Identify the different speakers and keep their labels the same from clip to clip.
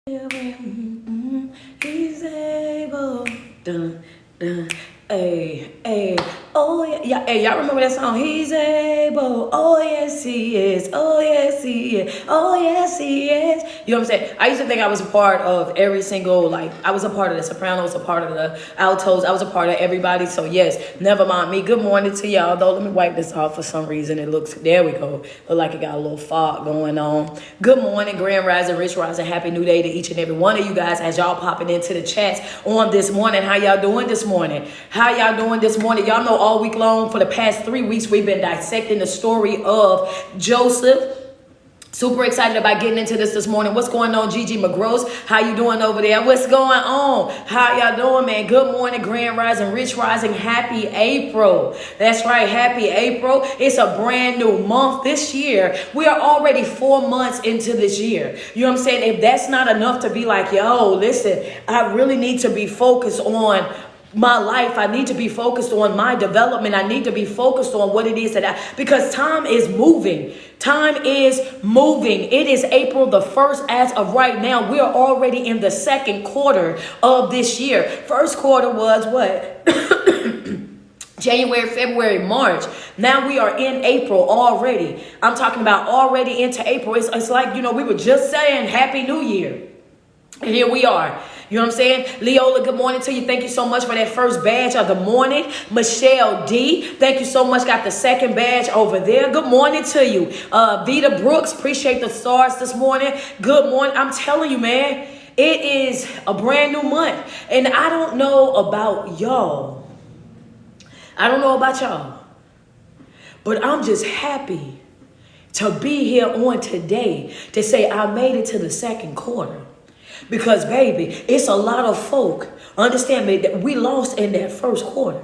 Speaker 1: He's able. Dun, dun. Hey, hey, oh yeah, hey, y'all remember that song? He's able, oh yes he is, oh yes he is, oh yes he is. You know what I'm saying? I used to think I was a part of every single, like, I was a part of the sopranos, a part of the altos, I was a part of everybody. So yes, never mind me. Good morning to y'all. Though let me wipe this off for some reason. It looks, there we go. Look like it got a little fog going on. Good morning, Grand Rising, Rich Rising, happy new day to each and every one of you guys as y'all popping into the chats on this morning. How y'all doing this morning? How y'all doing this morning? Y'all know all week long for the past 3 weeks we've been dissecting the story of Joseph. Super excited about getting into this morning. What's going on, Gigi McGross? How you doing over there? What's going on? How y'all doing, man? Good morning, Grand Rising, Rich Rising. Happy April. That's right, happy April. It's a brand new month this year. We are already 4 months into this year. You know what I'm saying? If that's not enough to be like, yo, listen, I really need to be focused on my life. I need to be focused on my development. I need to be focused on what it is because time is moving. Time is moving. It is April the 1st as of right now. We are already in the second quarter of this year. First quarter was what? January, February, March. Now we are in April already. I'm talking about already into April. It's like, you know, we were just saying Happy New Year. And here we are. You know what I'm saying? Leola, good morning to you. Thank you so much for that first badge of the morning. Michelle D, thank you so much. Got the second badge over there. Good morning to you. Vita Brooks, appreciate the stars this morning. Good morning. I'm telling you, man, it is a brand new month. And I don't know about y'all. But I'm just happy to be here on today to say I made it to the second quarter. Because, baby, it's a lot of folk, understand me, that we lost in that first quarter.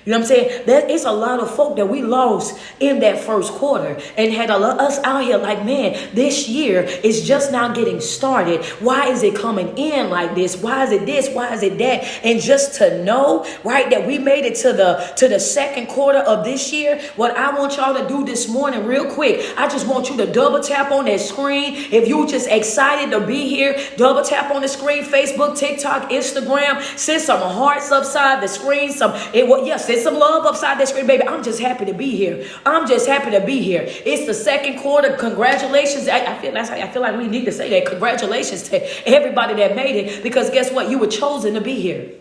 Speaker 1: You know what I'm saying? It's a lot of folk that we lost in that first quarter and had us out here like, man, this year is just now getting started. Why is it coming in like this? Why is it this? Why is it that? And just to know, right, that we made it to the second quarter of this year, what I want y'all to do this morning real quick, I just want you to double tap on that screen. If you just excited to be here, double tap on the screen, Facebook, TikTok, Instagram, send some hearts upside the screen, send some love upside that screen, baby. I'm just happy to be here. It's the second quarter. Congratulations. I feel like we need to say that. Congratulations to everybody that made it, because guess what? You were chosen to be here.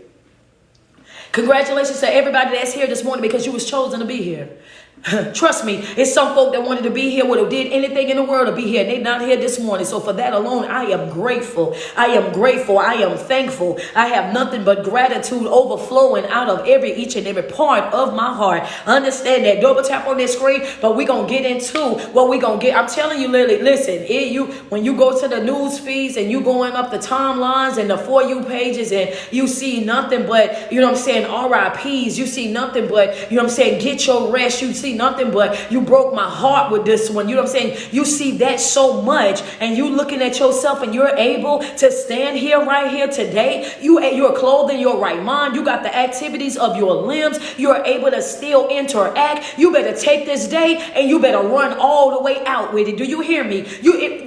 Speaker 1: Congratulations to everybody that's here this morning because you was chosen to be here. Trust me, it's some folk that wanted to be here, would have did anything in the world to be here. They're not here this morning. So for that alone, I am grateful. I am thankful. I have nothing but gratitude overflowing out of each and every part of my heart. Understand that. Double tap on this screen, but we're going to get into what we're going to get. I'm telling you, Lily, listen, when you go to the news feeds and you going up the timelines and the For You pages and you see nothing but, you know what I'm saying, RIPs, you see nothing but, you know what I'm saying, get your rest, you see nothing but you broke my heart with this one. You know what I'm saying? You see that so much and you looking at yourself and you're able to stand here right here today. You're clothed in your right mind. You got the activities of your limbs. You're able to still interact. You better take this day and you better run all the way out with it. Do you hear me?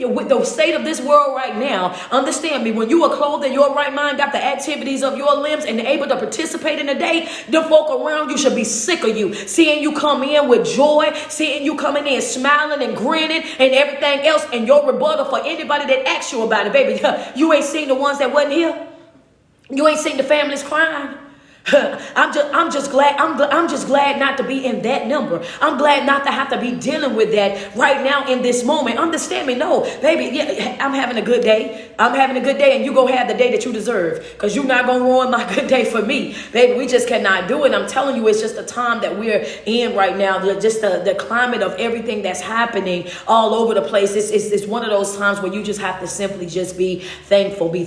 Speaker 1: With the state of this world right now, understand me, when you are clothed in your right mind, got the activities of your limbs and able to participate in the day, the folk around you should be sick of you, seeing you come in with joy, seeing you coming in smiling and grinning and everything else, and your rebuttal for anybody that asks you about it, baby. You ain't seen the ones that wasn't here. You ain't seen the families crying. I'm just glad not to be in that number. I'm glad not to have to be dealing with that right now in this moment. Understand me? No, baby, yeah, I'm having a good day. And you go have the day that you deserve, because you're not going to ruin my good day for me. Baby, we just cannot do it. I'm telling you, it's just the time that we're in right now. Just the climate of everything that's happening all over the place. It's one of those times where you just have to simply just be thankful, be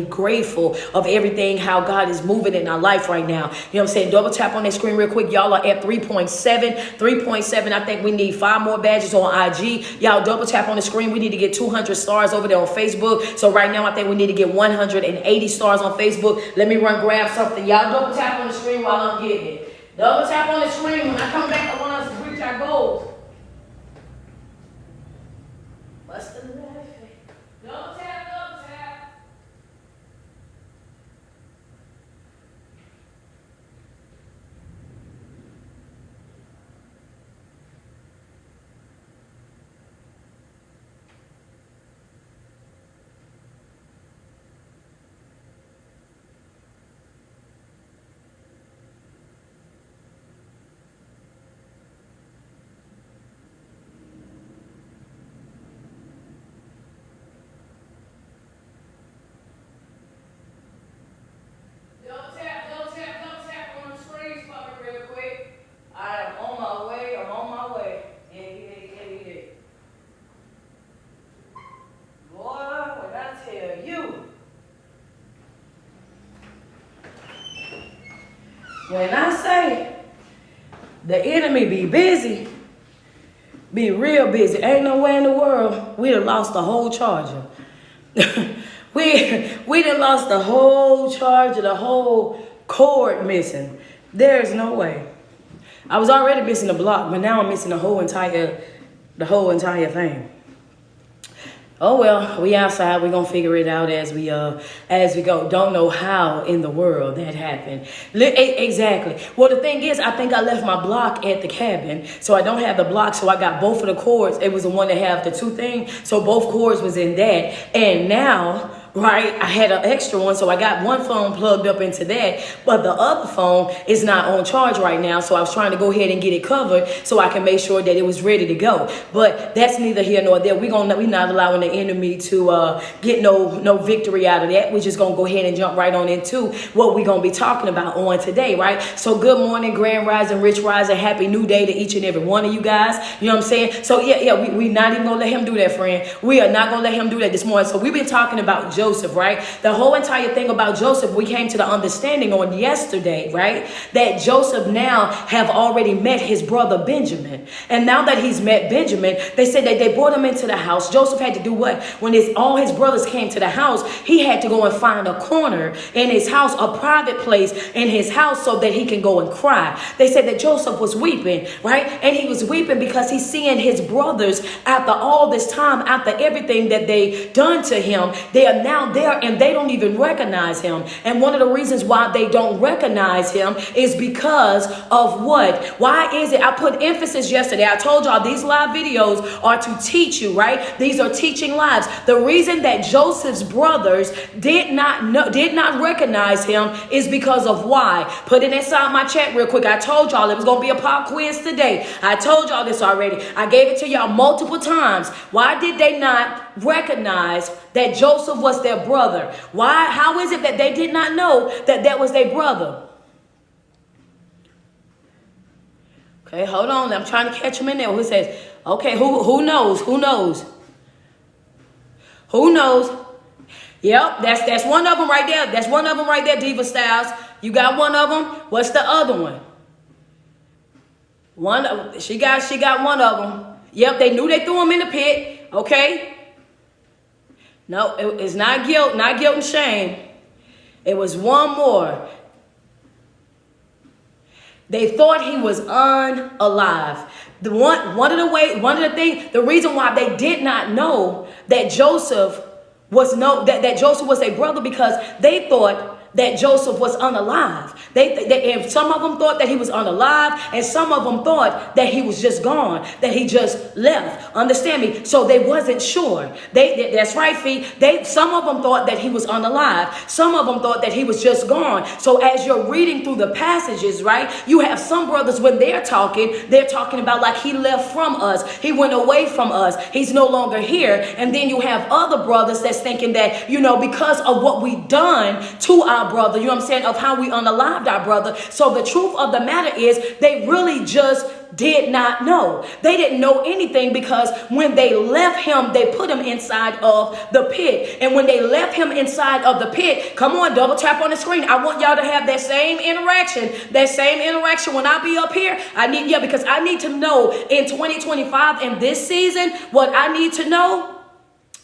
Speaker 1: grateful of everything, how God is moving in our life right now. You know what I'm saying? Double tap on that screen real quick. Y'all are at 3.7. I think we need 5 more badges on IG. Y'all double tap on the screen. We need to get 200 stars over there on Facebook. So right now I think we need to get 180 stars on Facebook. Let me grab something. Y'all double tap on the screen while I'm getting it. Double tap on the screen. When I come back, I want us to reach our goals. What's the left? Double tap. When I say the enemy be busy, be real busy, ain't no way in the world we'd have lost the whole charger. we done lost the whole charger, the whole cord missing. There's no way. I was already missing the block, but now I'm missing the whole entire thing. Oh well, we outside. We're gonna figure it out as we go. Don't know how in the world that happened. Exactly. Well, the thing is, I think I left my block at the cabin, so I don't have the block. So I got both of the cords. It was the one that have the two things. So both cords was in that, and now. Right, I had an extra one, so I got one phone plugged up into that, but the other phone is not on charge right now, so I was trying to go ahead and get it covered so I can make sure that it was ready to go. But that's neither here nor there. We're not allowing the enemy to get no victory out of that. We're just gonna go ahead and jump right on into what we're gonna be talking about on today, right? So good morning, Grand Rising, Rich Rising, happy new day to each and every one of you guys. You know what I'm saying? So we not even gonna let him do that, friend. We are not gonna let him do that this morning. So we've been talking about Joseph, right? The whole entire thing about Joseph, we came to the understanding on yesterday, right? That Joseph now have already met his brother Benjamin. And now that he's met Benjamin, they said that they brought him into the house. Joseph had to do what? When all his brothers came to the house, he had to go and find a corner in his house, a private place in his house so that he can go and cry. They said that Joseph was weeping, right? And he was weeping because he's seeing his brothers after all this time, after everything that they done to him. They are now there and they don't even recognize him. And one of the reasons why they don't recognize him is because of what? Why is it? I put emphasis yesterday. I told y'all these live videos are to teach you, right? These are teaching lives. The reason that Joseph's brothers did not recognize him is because of why. Put it inside my chat real quick. I told y'all it was going to be a pop quiz today. I told y'all this already. I gave it to y'all multiple times. Why did they not recognize that Joseph was their brother? Why? How is it that they did not know that was their brother? Okay, hold on. I'm trying to catch him in there. Who says, okay, who knows? Who knows? Who knows? Yep, that's one of them right there. That's one of them right there, Diva Styles. You got one of them. What's the other one? She got one of them. Yep, they knew they threw him in the pit. Okay. No, it's not guilt and shame. It was one more. They thought he was unalive. The reason why they did not know that Joseph was that Joseph was a brother, because they thought that Joseph was unalive. And some of them thought that he was unalive, and some of them thought that he was just gone, that he just left. Understand me? So they wasn't sure. That's right, Fee. Some of them thought that he was unalive. Some of them thought that he was just gone. So as you're reading through the passages, right, you have some brothers when they're talking about like he left from us. He went away from us. He's no longer here. And then you have other brothers that's thinking that, because of what we done to our brother, you know what I'm saying, of how we unalived our brother. So the truth of the matter is they really just did not know. They didn't know anything, because when they left him, they put him inside of the pit. And when they left him inside of the pit, come on, double tap on the screen. I want y'all to have that same interaction when I be up here. Because I need to know in 2025 in this season, what I need to know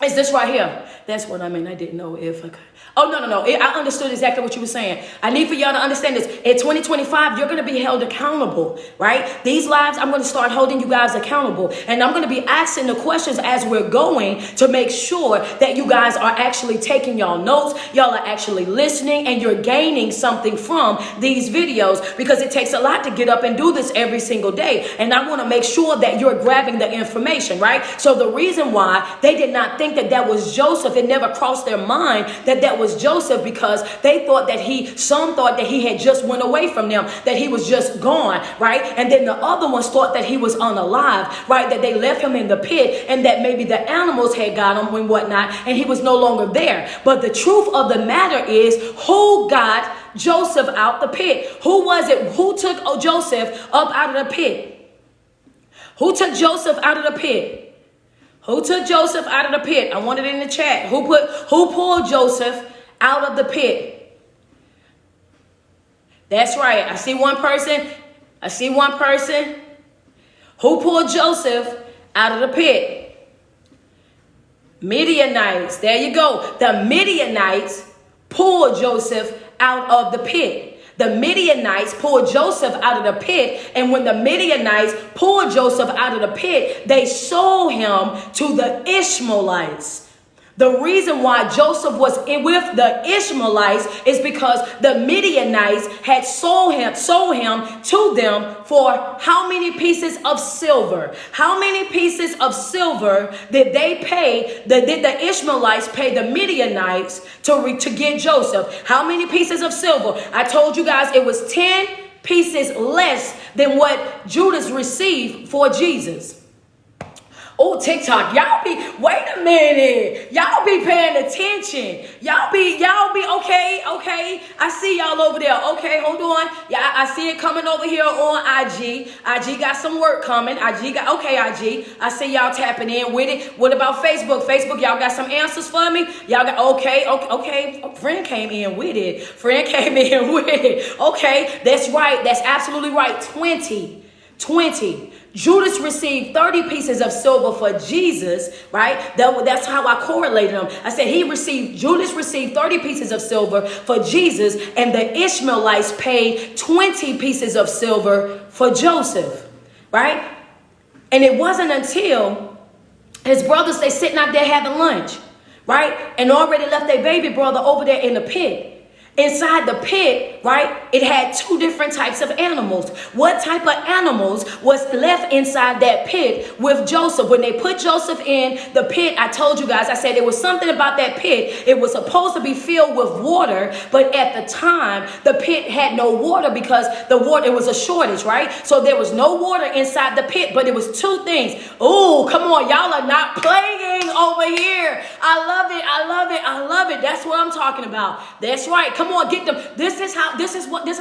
Speaker 1: is this right here. That's what I mean. I didn't know if I could. Oh, no. I understood exactly what you were saying. I need for y'all to understand this. In 2025, you're going to be held accountable, right? These lives, I'm going to start holding you guys accountable. And I'm going to be asking the questions as we're going to make sure that you guys are actually taking y'all notes. Y'all are actually listening, and you're gaining something from these videos, because it takes a lot to get up and do this every single day. And I want to make sure that you're grabbing the information, right? So the reason why they did not think that was Joseph, it never crossed their mind that was Joseph, because they thought that some thought that he had just went away from them, that he was just gone, right? And then the other ones thought that he was unalive, right? That they left him in the pit, and that maybe the animals had got him and whatnot, and he was no longer there. But the truth of the matter is, who got Joseph out the pit? Who was it? Who took Joseph up out of the pit? Who took Joseph out of the pit? Who took Joseph out of the pit? I want it in the chat. Who pulled Joseph out of the pit? That's right. I see one person. Who pulled Joseph out of the pit? Midianites. There you go. The Midianites pulled Joseph out of the pit. The Midianites pulled Joseph out of the pit. And when the Midianites pulled Joseph out of the pit, they sold him to the Ishmaelites. The reason why Joseph was with the Ishmaelites is because the Midianites had sold him to them for how many pieces of silver? How many pieces of silver did they pay? Did the Ishmaelites pay the Midianites to get Joseph? How many pieces of silver? I told you guys it was 10 pieces less than what Judas received for Jesus. Oh, TikTok, wait a minute. Y'all be paying attention. Y'all be, okay. I see y'all over there. Okay, hold on. Yeah, I see it coming over here on IG. IG got some work coming. IG. I see y'all tapping in with it. What about Facebook? Facebook, y'all got some answers for me? Y'all got, okay. Friend came in with it. Okay, that's right. That's absolutely right. 20. Judas received 30 pieces of silver for Jesus, right? That's how I correlated them. I said Judas received 30 pieces of silver for Jesus, and the Ishmaelites paid 20 pieces of silver for Joseph, right? And it wasn't until his brothers, they sitting out there having lunch, right? And already left their baby brother over there in the pit. Inside the pit, right, it had two different types of animals. What type of animals was left inside that pit with Joseph? When they put Joseph in the pit, I told you guys, I said there was something about that pit. It was supposed to be filled with water, but at the time, the pit had no water because it was a shortage, right? So there was no water inside the pit, but it was two things. Oh, come on, y'all are not playing over here. I love it. That's what I'm talking about. That's right. Come on, get them. This is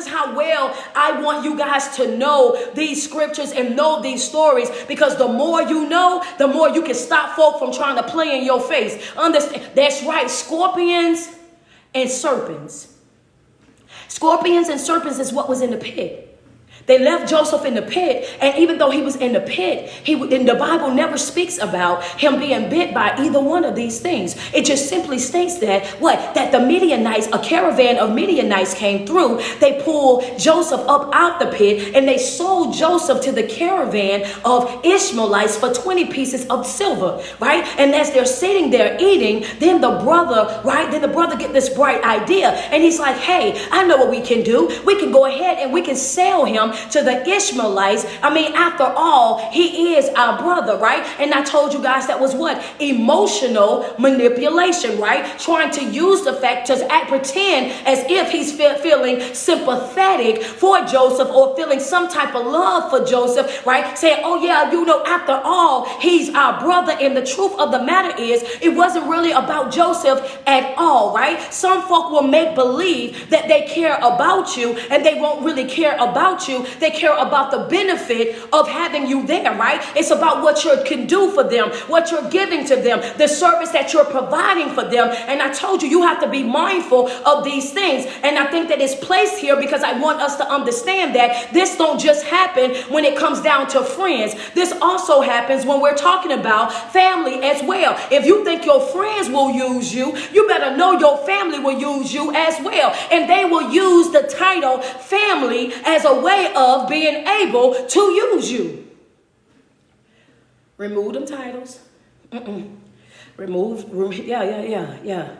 Speaker 1: how well I want you guys to know these scriptures and know these stories, because the more you know, the more you can stop folk from trying to play in your face. Understand? That's right. Scorpions and serpents. Scorpions and serpents is what was in the pit. They left Joseph in the pit, and even though he was in the pit, the Bible never speaks about him being bit by either one of these things. It just simply states that the Midianites, a caravan of Midianites came through. They pulled Joseph up out the pit, and they sold Joseph to the caravan of Ishmaelites for 20 pieces of silver, right? And as they're sitting there eating, then the brother get this bright idea, and he's like, hey, I know what we can do. We can go ahead and we can sell him to the Ishmaelites. I mean, after all, he is our brother, right? And I told you guys that was what? Emotional manipulation, right? Trying to use the fact to pretend as if he's feeling sympathetic for Joseph or feeling some type of love for Joseph, right? Saying, oh yeah, after all, he's our brother. And the truth of the matter is, it wasn't really about Joseph at all, right? Some folk will make believe that they care about you, and they won't really care about you. They care about the benefit of having you there, right? It's about what you can do for them, what you're giving to them, the service that you're providing for them. And I told you have to be mindful of these things. And I think that it's placed here because I want us to understand that this don't just happen when it comes down to friends. This also happens when we're talking about family as well. If you think your friends will use you, you better know your family will use you as well. And they will use the title family as a way of being able to use you. Remove them titles. Remove. Yeah.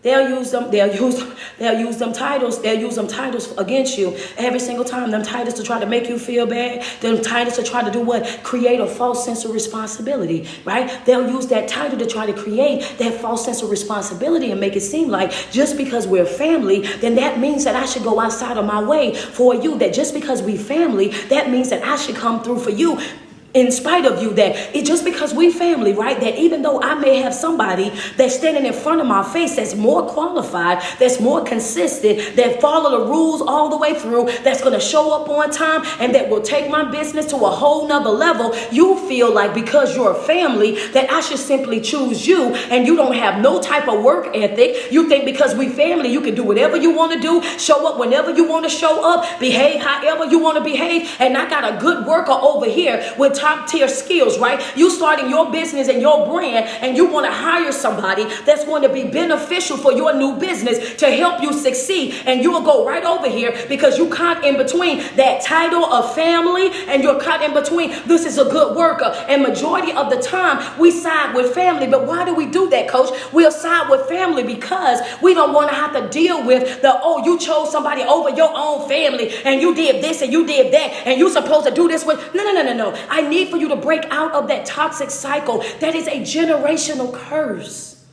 Speaker 1: They'll use them titles against you every single time. Them titles to try to make you feel bad. Them titles to try to do what? Create a false sense of responsibility, right? They'll use that title to try to create that false sense of responsibility and make it seem like just because we're family, then that means that I should go outside of my way for you. That just because we family, that means that I should come through for you. in spite of you, that it just because we family, right, that even though I may have somebody that's standing in front of my face that's more qualified, that's more consistent, that follow the rules all the way through, that's going to show up on time, and that will take my business to a whole nother level, you feel like because you're a family that I should simply choose you, and you don't have no type of work ethic. You think because we family, you can do whatever you want to do, show up whenever you want to show up, behave however you want to behave, and I got a good worker over here with top tier skills, right? You starting your business and your brand, and you want to hire somebody that's going to be beneficial for your new business to help you succeed, and you will go right over here because you caught in between that title of family, and you're caught in between this is a good worker. And majority of the time we side with family. But why do we do that, coach? We'll side with family because we don't want to have to deal with you chose somebody over your own family, and you did this and you did that, and you're supposed to do this with. No. I need for you to break out of that toxic cycle. That is a generational curse.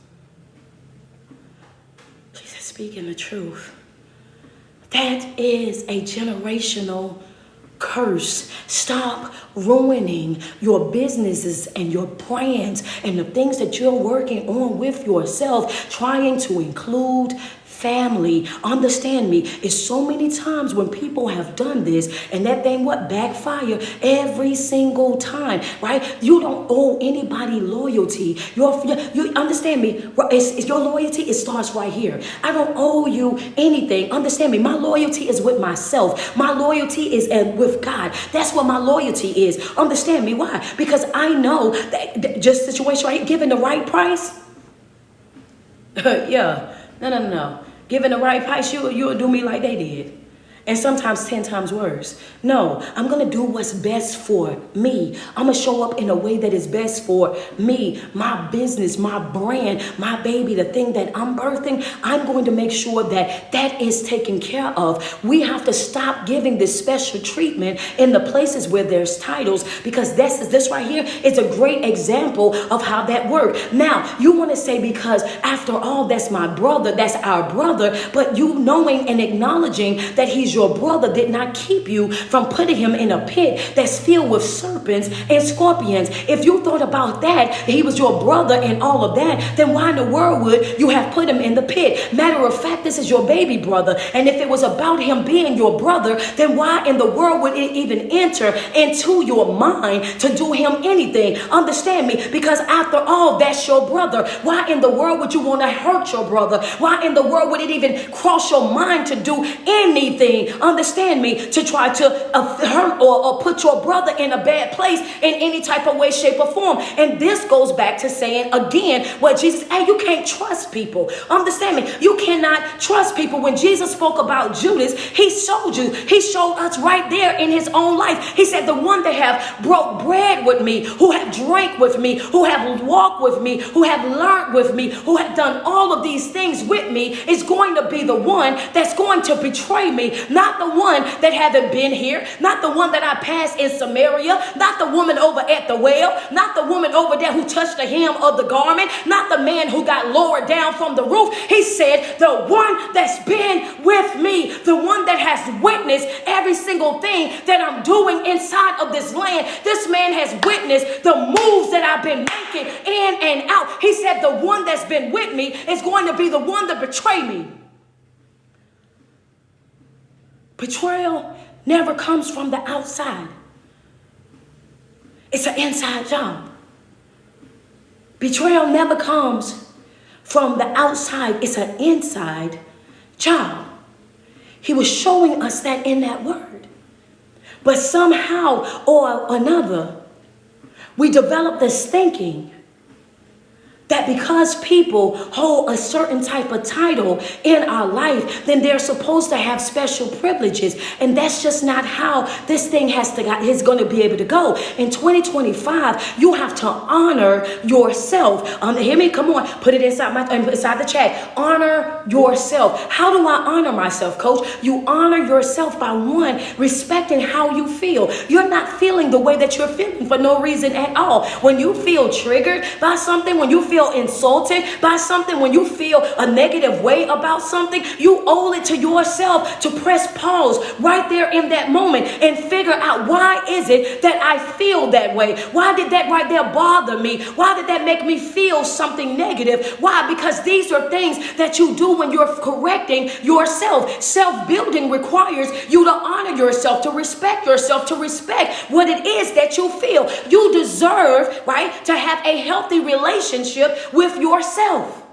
Speaker 1: Jesus speaking the truth. That is a generational curse. Stop ruining your businesses and your brands and the things that you're working on with yourself, trying to include family. Understand me, it's so many times when people have done this, and that thing backfire every single time, right? You don't owe anybody loyalty. You understand me? It's your loyalty. It starts right here. I don't owe you anything. Understand me? My loyalty is with myself. My loyalty is with God. That's what my loyalty is. Understand me? Why? Because I know that just situation right, given the right price. Yeah. No. Given the right price, you'll do me like they did. And sometimes 10 times worse. No, I'm going to do what's best for me. I'm going to show up in a way that is best for me, my business, my brand, my baby, the thing that I'm birthing. I'm going to make sure that that is taken care of. We have to stop giving this special treatment in the places where there's titles, because this right here is a great example of how that works. Now, you want to say, because after all, that's my brother, that's our brother, but you knowing and acknowledging that he's your brother did not keep you from putting him in a pit that's filled with serpents and scorpions. If you thought about that, he was your brother and all of that, then why in the world would you have put him in the pit? Matter of fact, this is your baby brother. And if it was about him being your brother, then why in the world would it even enter into your mind to do him anything? Understand me? Because after all, that's your brother. Why in the world would you want to hurt your brother? Why in the world would it even cross your mind to do anything? Understand me, to try to hurt or put your brother in a bad place in any type of way, shape, or form. And this goes back to saying again what Jesus, you can't trust people. Understand me, you cannot trust people. When Jesus spoke about Judas, he showed us right there in his own life. He said, the one that have broke bread with me, who have drank with me, who have walked with me, who have learned with me, who have done all of these things with me, is going to be the one that's going to betray me. Not the one that haven't been here, not the one that I passed in Samaria, not the woman over at the well, not the woman over there who touched the hem of the garment, not the man who got lowered down from the roof. He said, the one that's been with me, the one that has witnessed every single thing that I'm doing inside of this land. This man has witnessed the moves that I've been making in and out. He said, the one that's been with me is going to be the one that betrayed me. Betrayal never comes from the outside. It's an inside job. Betrayal never comes from the outside. It's an inside job. He was showing us that in that word. But somehow or another, we develop this thinking that because people hold a certain type of title in our life, then they're supposed to have special privileges. And that's just not how this thing is going to be able to go. In 2025, you have to honor yourself. Hear me? Come on. Put it inside the chat. Honor yourself. How do I honor myself, coach? You honor yourself by, one, respecting how you feel. You're not feeling the way that you're feeling for no reason at all. When you feel triggered by something, when you feel feel insulted by something, when you feel a negative way about something, you owe it to yourself to press pause right there in that moment and figure out, why is it that I feel that way? Why did that right there bother me? Why did that make me feel something negative? Why? Because these are things that you do when you're correcting yourself. Self-building requires you to honor yourself, to respect yourself, to respect what it is that you feel. You deserve, right, to have a healthy relationship with yourself.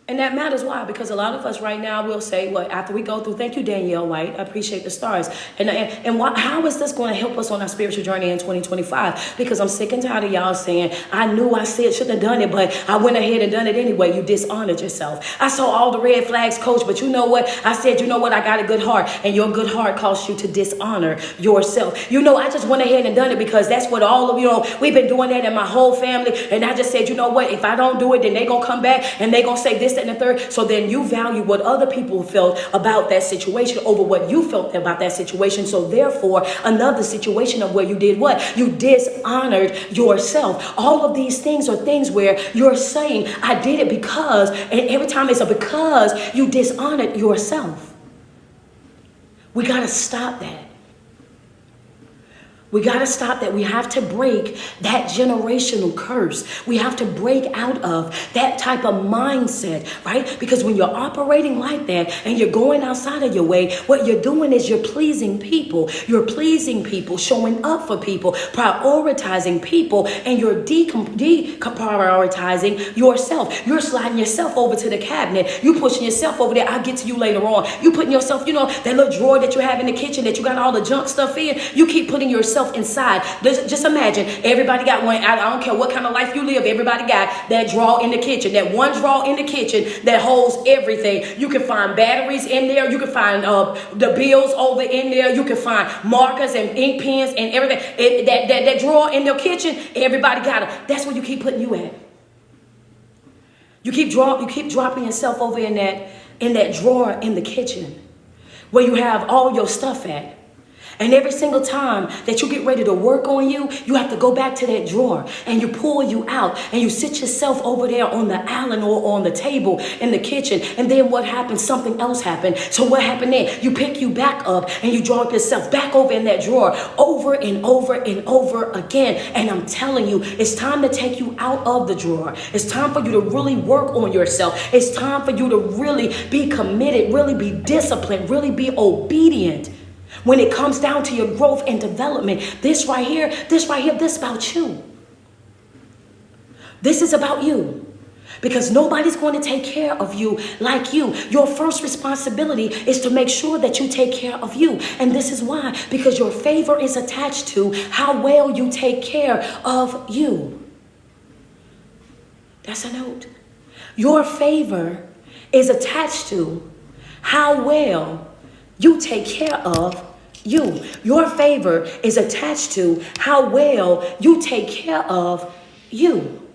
Speaker 1: And that matters. Why? Because a lot of us right now will say, well, after we go through, thank you, Danielle White, I appreciate the stars. And how is this going to help us on our spiritual journey in 2025? Because I'm sick and tired of y'all saying, I knew I said shouldn't have done it, but I went ahead and done it anyway. You dishonored yourself. I saw all the red flags, coach, but you know what? I said, you know what? I got a good heart, and your good heart caused you to dishonor yourself. You know, I just went ahead and done it because that's what all of you know. We've been doing that in my whole family, and I just said, you know what? If I don't do it, then they gonna come back and they gonna say this, that, and the third. So then you value what other people felt about that situation over what you felt about that situation. So therefore, another situation of where you did what? You dishonored yourself. All of these things are things where you're saying, I did it because, and every time it's a because, you dishonored yourself. We got to stop that. We got to stop that. We have to break that generational curse. We have to break out of that type of mindset, right? Because when you're operating like that and you're going outside of your way, what you're doing is you're pleasing people. You're pleasing people, showing up for people, prioritizing people, and you're deprioritizing yourself. You're sliding yourself over to the cabinet. You pushing yourself over there. I'll get to you later on. You putting yourself, you know, that little drawer that you have in the kitchen that you got all the junk stuff in. You keep putting yourself inside. Just imagine, everybody got one. I don't care what kind of life you live, everybody got that drawer in the kitchen, that one drawer in the kitchen that holds everything. You can find batteries in there. You can find the bills over in there. You can find markers and ink pens and everything. That drawer in the kitchen, everybody got it. That's where you keep putting you at. You keep dropping yourself over in that drawer in the kitchen where you have all your stuff at. And every single time that you get ready to work on you, you have to go back to that drawer and you pull you out and you sit yourself over there on the island or on the table in the kitchen. And then what happens? Something else happened. So what happened then? You pick you back up and you drop yourself back over in that drawer over and over and over again. And I'm telling you, it's time to take you out of the drawer. It's time for you to really work on yourself. It's time for you to really be committed, really be disciplined, really be obedient. When it comes down to your growth and development, this right here, this is about you. This is about you. Because nobody's going to take care of you like you. Your first responsibility is to make sure that you take care of you. And this is why. Because your favor is attached to how well you take care of you. That's a note. Your favor is attached to how well you take care of you. Your favor is attached to how well you take care of you.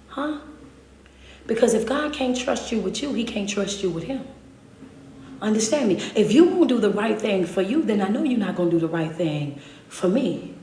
Speaker 1: Huh? Because if God can't trust you with you, he can't trust you with him. Understand me? If you won't do the right thing for you, then I know you're not going to do the right thing for me.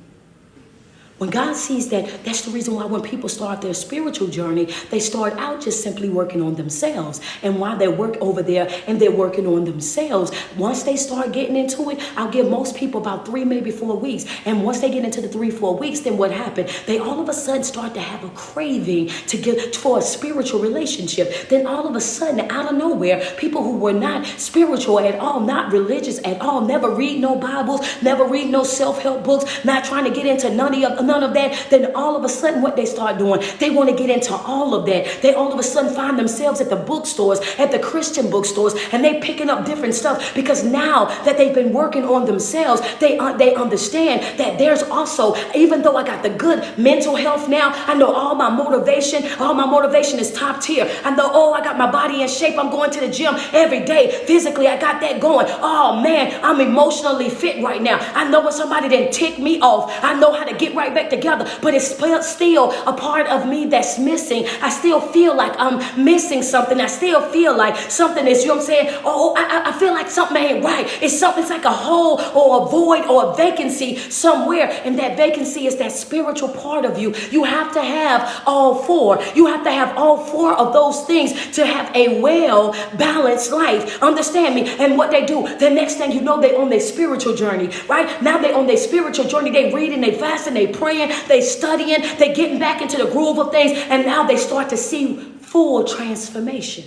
Speaker 1: When God sees that, that's the reason why when people start their spiritual journey, they start out just simply working on themselves. And while they work over there and they're working on themselves, once they start getting into it, I'll give most people about 3, maybe 4 weeks. And once they get into the 3-4 weeks, then what happened? They all of a sudden start to have a craving to get for a spiritual relationship. Then all of a sudden, out of nowhere, people who were not spiritual at all, not religious at all, never read no Bibles, never read no self-help books, not trying to get into none of that, then all of a sudden what they start doing, they want to get into all of that. They all of a sudden find themselves at the bookstores, at the Christian bookstores, and they picking up different stuff because now that they've been working on themselves, they understand that there's also, even though I got the good mental health now, I know all my motivation is top tier. I know, I got my body in shape. I'm going to the gym every day. Physically, I got that going. Oh man, I'm emotionally fit right now. I know when somebody didn't tick me off, I know how to get right right back together, but it's still a part of me that's missing. I still feel like I'm missing something. I still feel like something is, you know what I'm saying? Oh, I feel like something ain't right. It's like a hole or a void or a vacancy somewhere. And that vacancy is that spiritual part of you. You have to have all four. You have to have all four of those things to have a well-balanced life. Understand me? And what they do, the next thing you know, they on their spiritual journey, right? Now they on their spiritual journey. They reading, they fasting, they praying, they studying, they getting back into the groove of things. And now they start to see full transformation.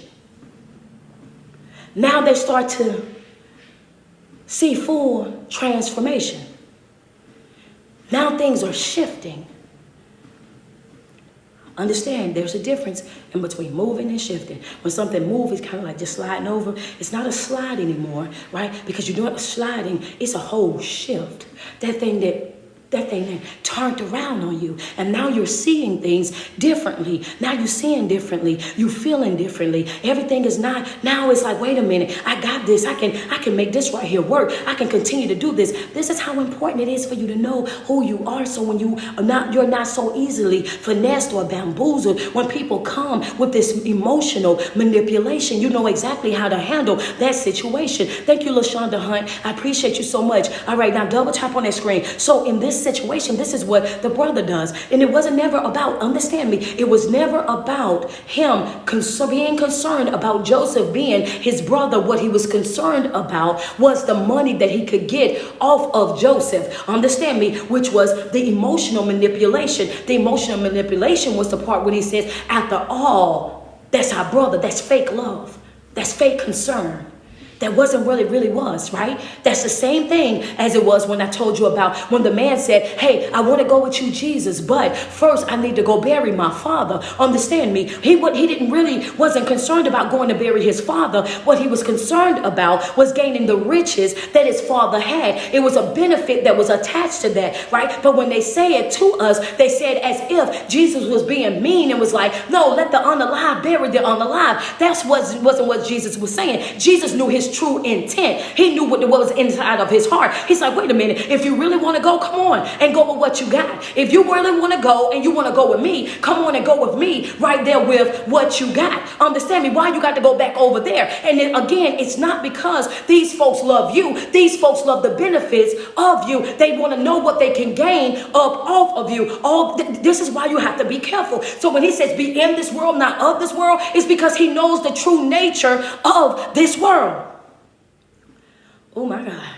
Speaker 1: Now they start to see full transformation. Now things are shifting. Understand, there's a difference in between moving and shifting. When something moves, it's kind of like just sliding over. It's not a slide anymore, right? Because you're doing a sliding, it's a whole shift. That thing that turned around on you. And now you're seeing things differently. Now you're seeing differently. You're feeling differently. Everything is not, now it's like, wait a minute, I got this. I can make this right here work. I can continue to do this. This is how important it is for you to know who you are. So when you're not so easily finessed or bamboozled. When people come with this emotional manipulation, you know exactly how to handle that situation. Thank you, LaShonda Hunt. I appreciate you so much. All right, now double tap on that screen. So in this situation, this is what the brother does. And it wasn't never about, understand me, it was never about him being concerned about Joseph being his brother. What he was concerned about was the money that he could get off of Joseph. Understand me, which was the emotional manipulation. The emotional manipulation was the part where he says, after all, that's our brother. That's fake love. That's fake concern. That wasn't really was, right? That's the same thing as it was when I told you about when the man said, hey, I want to go with you, Jesus, but first I need to go bury my father. Understand me? He wasn't concerned about going to bury his father. What he was concerned about was gaining the riches that his father had. It was a benefit that was attached to that, right? But when they say it to us, they said as if Jesus was being mean and was like, no, let the unalive bury the unalive. Wasn't what Jesus was saying. Jesus knew his true intent. He knew what was inside of his heart. He's like, wait a minute, if you really want to go, come on and go with what you got. If you really want to go and you want to go with me, come on and go with me right there with what you got. Understand me? Why you got to go back over there? And then again, it's not because these folks love you. These folks love the benefits of you. They want to know what they can gain off of you. This is why you have to be careful. So when he says be in this world, not of this world, it's because he knows the true nature of this world. Oh my God.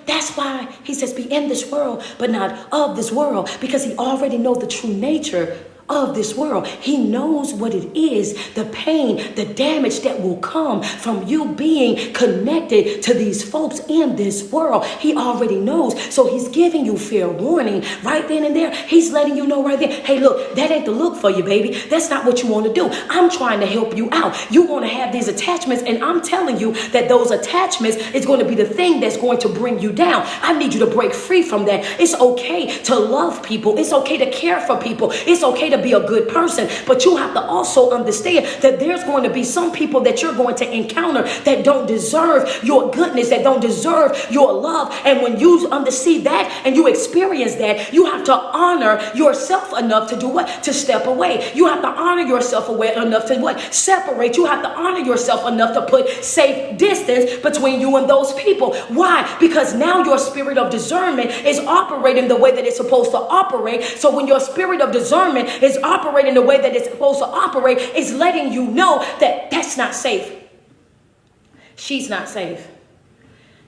Speaker 1: That's why he says be in this world, but not of this world, because he already knows the true nature of this world. He knows what it is, the pain, the damage that will come from you being connected to these folks in this world. He already knows. So he's giving you fair warning right then and there. He's letting you know right there, hey, look, that ain't the look for you, baby. That's not what you want to do. I'm trying to help you out. You want to have these attachments, and I'm telling you that those attachments is going to be the thing that's going to bring you down. I need you to break free from that. It's okay to love people. It's okay to care for people. It's okay to be a good person, but you have to also understand that there's going to be some people that you're going to encounter that don't deserve your goodness, that don't deserve your love. And when you understand that and you experience that, you have to honor yourself enough to do what? To step away. You have to honor yourself enough to what? Separate. You have to honor yourself enough to put safe distance between you and those people. Why? Because now your spirit of discernment is operating the way that it's supposed to operate. So when your spirit of discernment is operating the way that it's supposed to operate, it's letting you know that that's not safe. She's not safe.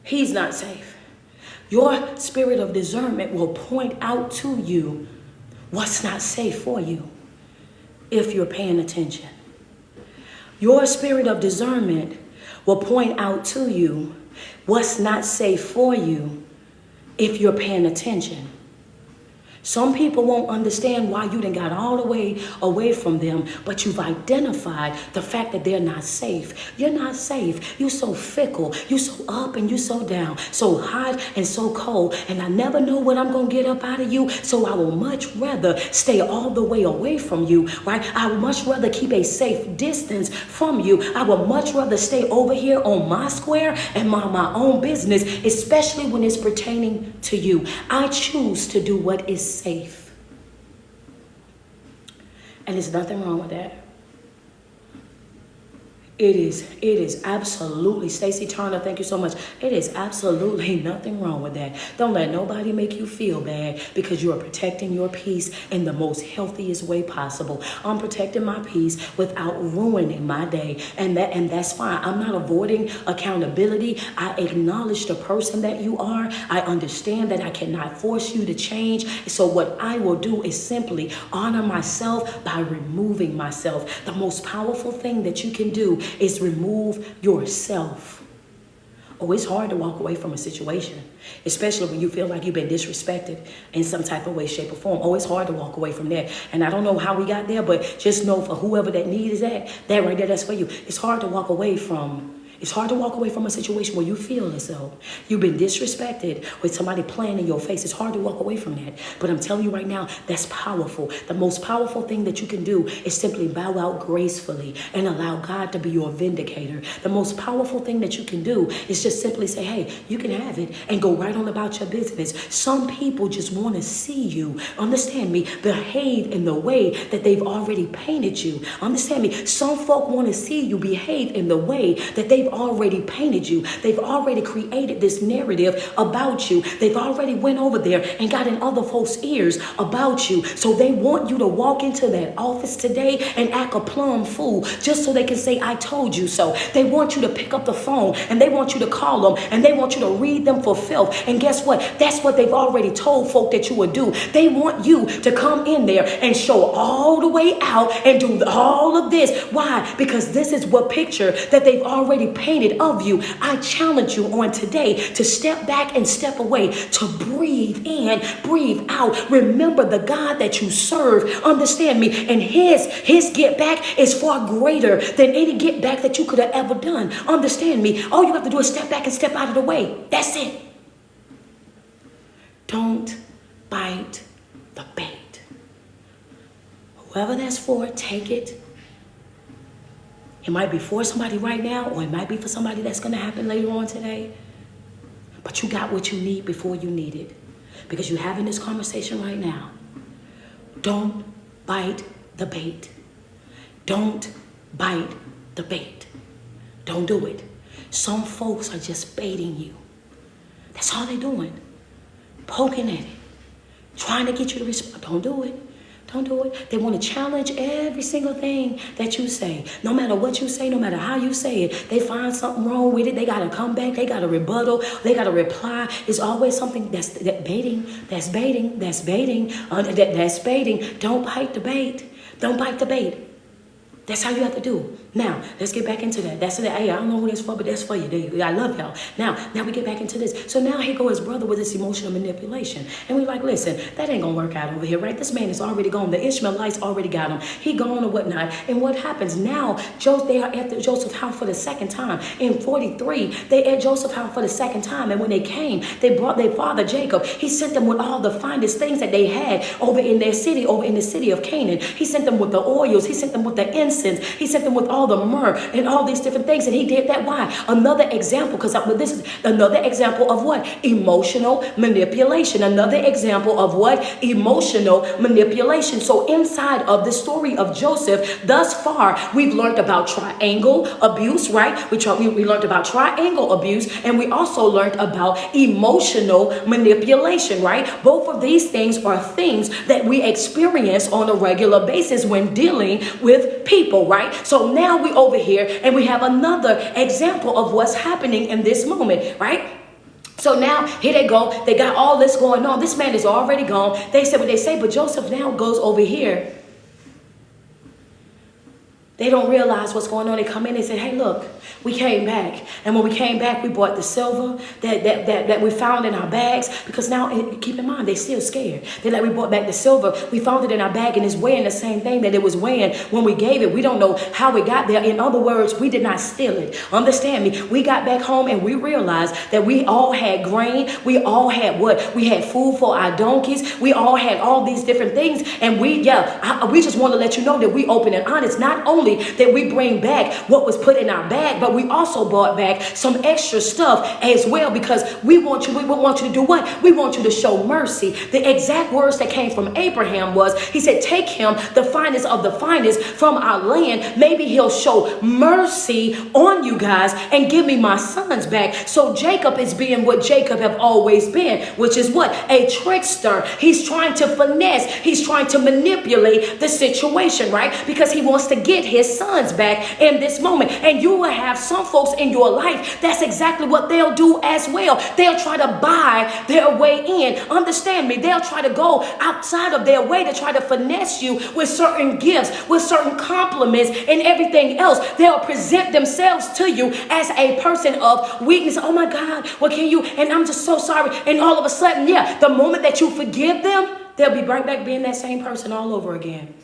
Speaker 1: He's not safe. Your spirit of discernment will point out to you what's not safe for you if you're paying attention. Your spirit of discernment will point out to you what's not safe for you if you're paying attention. Some people won't understand why you done got all the way away from them, but you've identified the fact that they're not safe. You're not safe. You're so fickle. You're so up and you're so down, so hot and so cold. And I never know what I'm going to get up out of you, so I will much rather stay all the way away from you, right? I would much rather keep a safe distance from you. I would much rather stay over here on my square and my own business, especially when it's pertaining to you. I choose to do what is safe. And there's nothing wrong with that. It is absolutely, Stacey Turner, thank you so much. It is absolutely nothing wrong with that. Don't let nobody make you feel bad because you are protecting your peace in the most healthiest way possible. I'm protecting my peace without ruining my day. And that's fine. I'm not avoiding accountability. I acknowledge the person that you are. I understand that I cannot force you to change. So what I will do is simply honor myself by removing myself. The most powerful thing that you can do is remove yourself. Oh, it's hard to walk away from a situation, especially when you feel like you've been disrespected in some type of way, shape, or form. Oh, it's hard to walk away from that. And I don't know how we got there, but just know for whoever that need is that right there, that's for you. It's hard to walk away from a situation where you feel as though you've been disrespected with somebody playing in your face. It's hard to walk away from that. But I'm telling you right now, that's powerful. The most powerful thing that you can do is simply bow out gracefully and allow God to be your vindicator. The most powerful thing that you can do is just simply say, hey, you can have it, and go right on about your business. Some people just want to see you, understand me, behave in the way that they've already painted you. Understand me, some folk want to see you behave in the way that they've already painted you. They've already created this narrative about you. They've already went over there and got in other folks' ears about you. So they want you to walk into that office today and act a plumb fool just so they can say, I told you so. They want you to pick up the phone and they want you to call them and they want you to read them for filth. And guess what? That's what they've already told folk that you would do. They want you to come in there and show all the way out and do all of this. Why? Because this is what picture that they've already painted of you. I challenge you on today to step back and step away, to breathe in, breathe out. Remember the God that you serve. Understand me. And his get back is far greater than any get back that you could have ever done. Understand me. All you have to do is step back and step out of the way. That's it. Don't bite the bait. Whoever that's for, take it. It might be for somebody right now, or it might be for somebody that's going to happen later on today. But you got what you need before you need it. Because you're having this conversation right now. Don't bite the bait. Don't bite the bait. Don't do it. Some folks are just baiting you. That's all they're doing. Poking at it. Trying to get you to respond. Don't do it. Don't do it. They want to challenge every single thing that you say. No matter what you say, no matter how you say it, they find something wrong with it. They got to come back. They got to rebuttal. They got to reply. It's always something that's baiting. That's baiting. That's baiting. That's baiting. Don't bite the bait. Don't bite the bait. That's how you have to do. Now, let's get back into that. That's it. Hey, I don't know who that's for, but that's for you. I love y'all. Now we get back into this. So now here go his brother with this emotional manipulation. And we like, listen, that ain't going to work out over here, right? This man is already gone. The Ishmaelites already got him. He gone or whatnot. And what happens now, they are at Joseph's house for the second time. In 43, they at Joseph's house for the second time. And when they came, they brought their father Jacob. He sent them with all the finest things that they had over in their city, over in the city of Canaan. He sent them with the oils. He sent them with the incense. He sent them with all the myrrh and all these different things. And he did that. Why? Another example, because this is another example of what? Emotional manipulation. Another example of what? Emotional manipulation. So inside of the story of Joseph, thus far, we've learned about triangle abuse, right? We learned about triangle abuse, and we also learned about emotional manipulation, right? Both of these things are things that we experience on a regular basis when dealing with people, right? So now we over here and we have another example of what's happening in this moment, right? So now here they go. They got all this going on. This man is already gone. They said what they say, but Joseph now goes over here They don't realize what's going on. They come in and say, hey, look, we came back. And when we came back, we bought the silver that we found in our bags. Because now, keep in mind, they're still scared. They're like, we bought back the silver. We found it in our bag and it's weighing the same thing that it was weighing when we gave it. We don't know how it got there. In other words, we did not steal it. Understand me? We got back home and we realized that we all had grain. We all had what? We had food for our donkeys. We all had all these different things. And we just want to let you know that we open and honest. Not only that we bring back what was put in our bag, but we also brought back some extra stuff as well, because we want you to do what? We want you to show mercy. The exact words that came from Abraham was, he said, take him, the finest of the finest from our land. Maybe he'll show mercy on you guys and give me my sons back. So Jacob is being what Jacob have always been, which is what? A trickster. He's trying to finesse. He's trying to manipulate the situation, right? Because he wants to get his sons back in this moment. And you will have some folks in your life, that's exactly what they'll do as well. They'll try to buy their way in. Understand me? They'll try to go outside of their way to try to finesse you with certain gifts, with certain compliments and everything else. They'll present themselves to you as a person of weakness. Oh my God, what can you? And I'm just so sorry. And all of a sudden, the moment that you forgive them, they'll be right back being that same person all over again.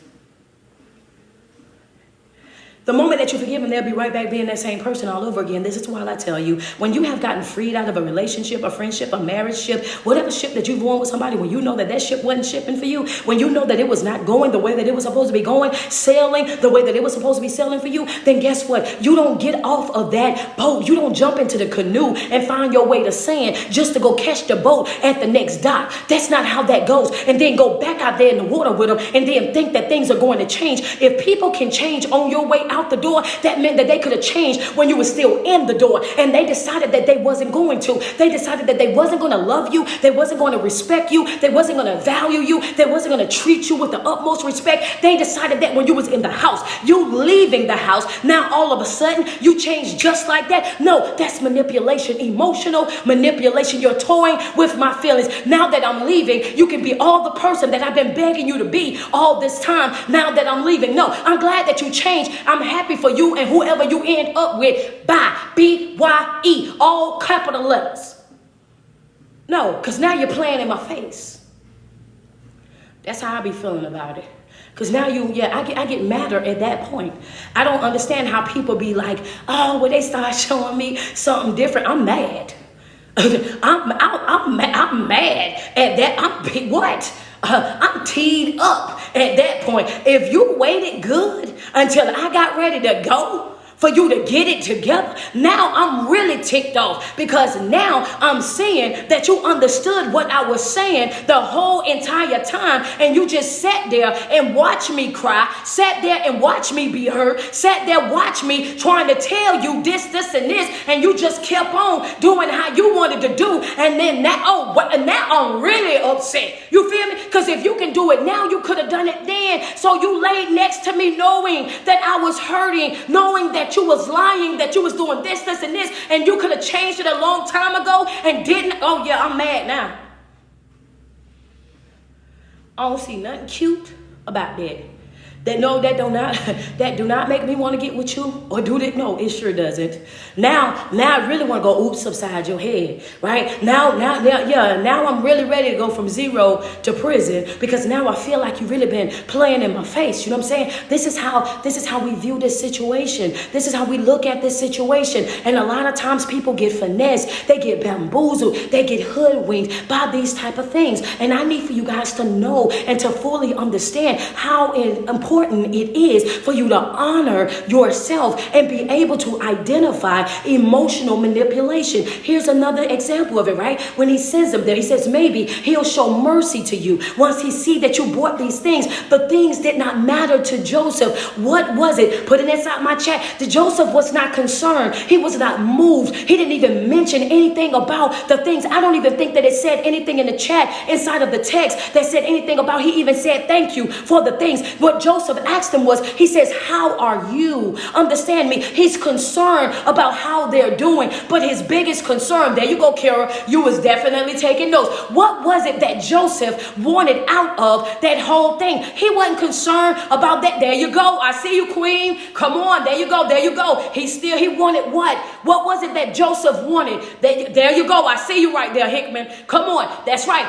Speaker 1: The moment that you forgive them, they'll be right back being that same person all over again. This is why I tell you, when you have gotten freed out of a relationship, a friendship, a marriage ship, whatever ship that you've won with somebody, when you know that that ship wasn't shipping for you, when you know that it was not going the way that it was supposed to be going, sailing the way that it was supposed to be sailing for you, then guess what? You don't get off of that boat. You don't jump into the canoe and find your way to sand just to go catch the boat at the next dock. That's not how that goes. And then go back out there in the water with them and then think that things are going to change. If people can change on your way out the door, that meant that they could have changed when you were still in the door, and they decided that they wasn't going to. They decided that they wasn't going to love you. They wasn't going to respect you. They wasn't going to value you. They wasn't going to treat you with the utmost respect. They decided that when you was in the house, you leaving the house, now all of a sudden you change just like that. No, that's manipulation, emotional manipulation. You're toying with my feelings. Now that I'm leaving, you can be all the person that I've been begging you to be all this time. Now that I'm leaving, no, I'm glad that you changed. I'm happy for you and whoever you end up with. Bye. B-Y-E. All capital letters. No, because now you're playing in my face. That's how I be feeling about it. Because now I get madder at that point. I don't understand how people be like, oh, when they start showing me something different, I'm mad. I'm mad at that. I'm teed up at that point. If you waited good until I got ready to go for you to get it together, now I'm really ticked off, because now I'm seeing that you understood what I was saying the whole entire time, and you just sat there and watched me cry, sat there and watched me be hurt, sat there, watch me trying to tell you this, and this, and you just kept on doing how you wanted to do, and then now I'm really upset. You feel me? Because if you can do it now, you could have done it then. So you laid next to me knowing that I was hurting, knowing that you was lying, that you was doing this, and this, and you could have changed it a long time ago and didn't. Oh yeah, I'm mad now. I don't see nothing cute about that. That do not make me want to get with you, or do that? No, it sure doesn't. Now I really want to go oops upside your head, right? Now I'm really ready to go from zero to prison, because now I feel like you've really been playing in my face. You know what I'm saying? This is how we view this situation. This is how we look at this situation. And a lot of times people get finessed, they get bamboozled, they get hoodwinked by these type of things. And I need for you guys to know and to fully understand how important it is for you to honor yourself and be able to identify emotional manipulation. Here's another example of it, right? When he sends them there, he says maybe he'll show mercy to you once he see that you bought these things. The things did not matter to Joseph. What was it? Put it inside my chat. Joseph was not concerned. He was not moved. He didn't even mention anything about the things. I don't even think that it said anything in the chat inside of the text that said anything about, he even said thank you for the things. What Joseph Joseph asked him was, he says, how are you? Understand me. He's concerned about how they're doing. But his biggest concern, there you go, Kara, you was definitely taking notes. What was it that Joseph wanted out of that whole thing? He wasn't concerned about that. There you go. I see you, Queen. Come on. There you go. There you go. He wanted what? What was it that Joseph wanted? There you go. I see you right there, Hickman. Come on. That's right.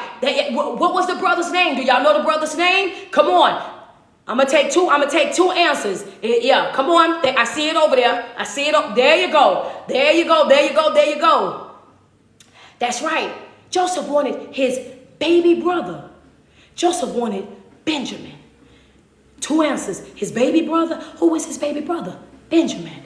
Speaker 1: What was the brother's name? Do y'all know the brother's name? Come on. I'm gonna take two answers. Yeah, come on. I see it over there. I see it up. There you go. There you go. There you go. There you go. That's right. Joseph wanted his baby brother. Joseph wanted Benjamin. Two answers. His baby brother. Who was his baby brother? Benjamin.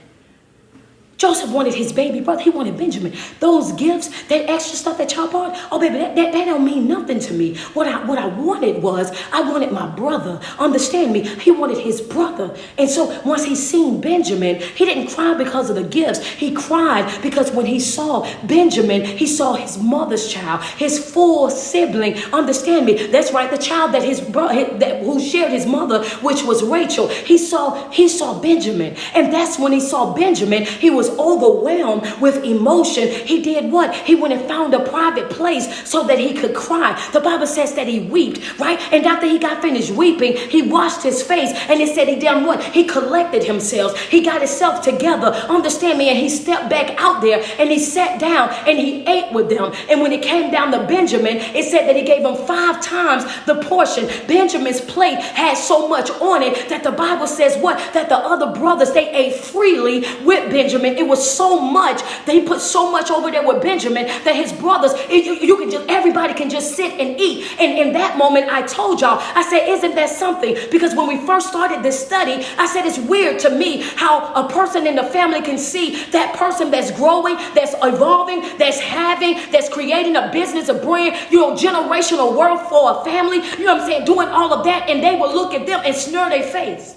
Speaker 1: Joseph wanted his baby brother. He wanted Benjamin. Those gifts, that extra stuff that y'all bought, oh baby, that don't mean nothing to me. What I wanted was, I wanted my brother. Understand me? He wanted his brother. And so once he seen Benjamin, he didn't cry because of the gifts. He cried because when he saw Benjamin, he saw his mother's child, his full sibling. Understand me? That's right, the child that his brother, who shared his mother, which was Rachel. He saw Benjamin. And that's when he saw Benjamin, he was overwhelmed with emotion. He did what? He went and found a private place so that he could cry. The Bible says that he wept, right? And after he got finished weeping, he washed his face, and it said he done what? He collected himself. He got himself together. Understand me? And he stepped back out there and he sat down and he ate with them. And when it came down to Benjamin, it said that he gave him 5 times the portion. Benjamin's plate had so much on it that the Bible says what? That the other brothers, they ate freely with Benjamin. It was so much, they put so much over there with Benjamin that his brothers, everybody can just sit and eat. And in that moment, I told y'all, I said, isn't that something? Because when we first started this study, I said, it's weird to me how a person in the family can see that person that's growing, that's evolving, that's creating a business, a brand, generational wealth for a family, you know what I'm saying, doing all of that, and they will look at them and snur their face.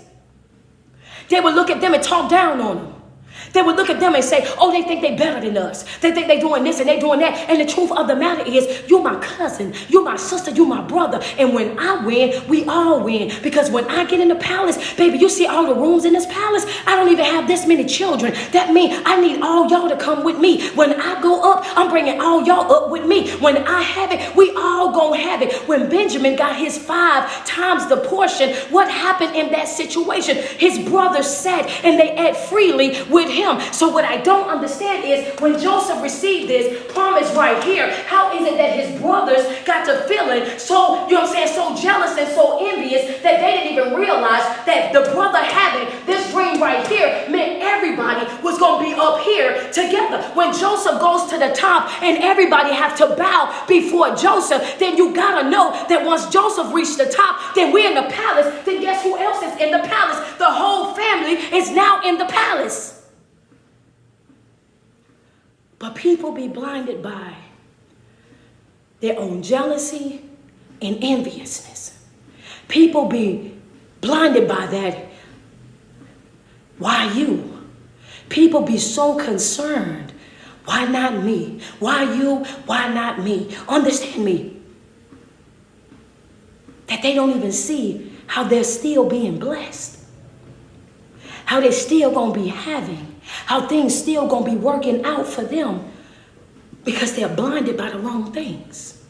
Speaker 1: They would look at them and talk down on them. They would look at them and say, oh, they think they better than us. They think they doing this and they doing that. And the truth of the matter is, you're my cousin, you're my sister, you're my brother. And when I win, we all win. Because when I get in the palace, baby, you see all the rooms in this palace? I don't even have this many children. That means I need all y'all to come with me. When I go up, I'm bringing all y'all up with me. When I have it, we all gonna have it. When Benjamin got his 5 times the portion, what happened in that situation? His brothers sat and they ate freely with him. So what I don't understand is when Joseph received this promise right here, how is it that his brothers got to feeling so, you know what I'm saying, so jealous and so envious that they didn't even realize that the brother having this dream right here meant everybody was going to be up here together. When Joseph goes to the top and everybody have to bow before Joseph, then you got to know that once Joseph reached the top, then we're in the palace, then guess who else is in the palace? The whole family is now in the palace. But people be blinded by their own jealousy and enviousness. People be blinded by that. Why you? People be so concerned. Why not me? Why you? Why not me? Understand me. That they don't even see how they're still being blessed. How they're still going to be having. How things still going to be working out for them because they're blinded by the wrong things.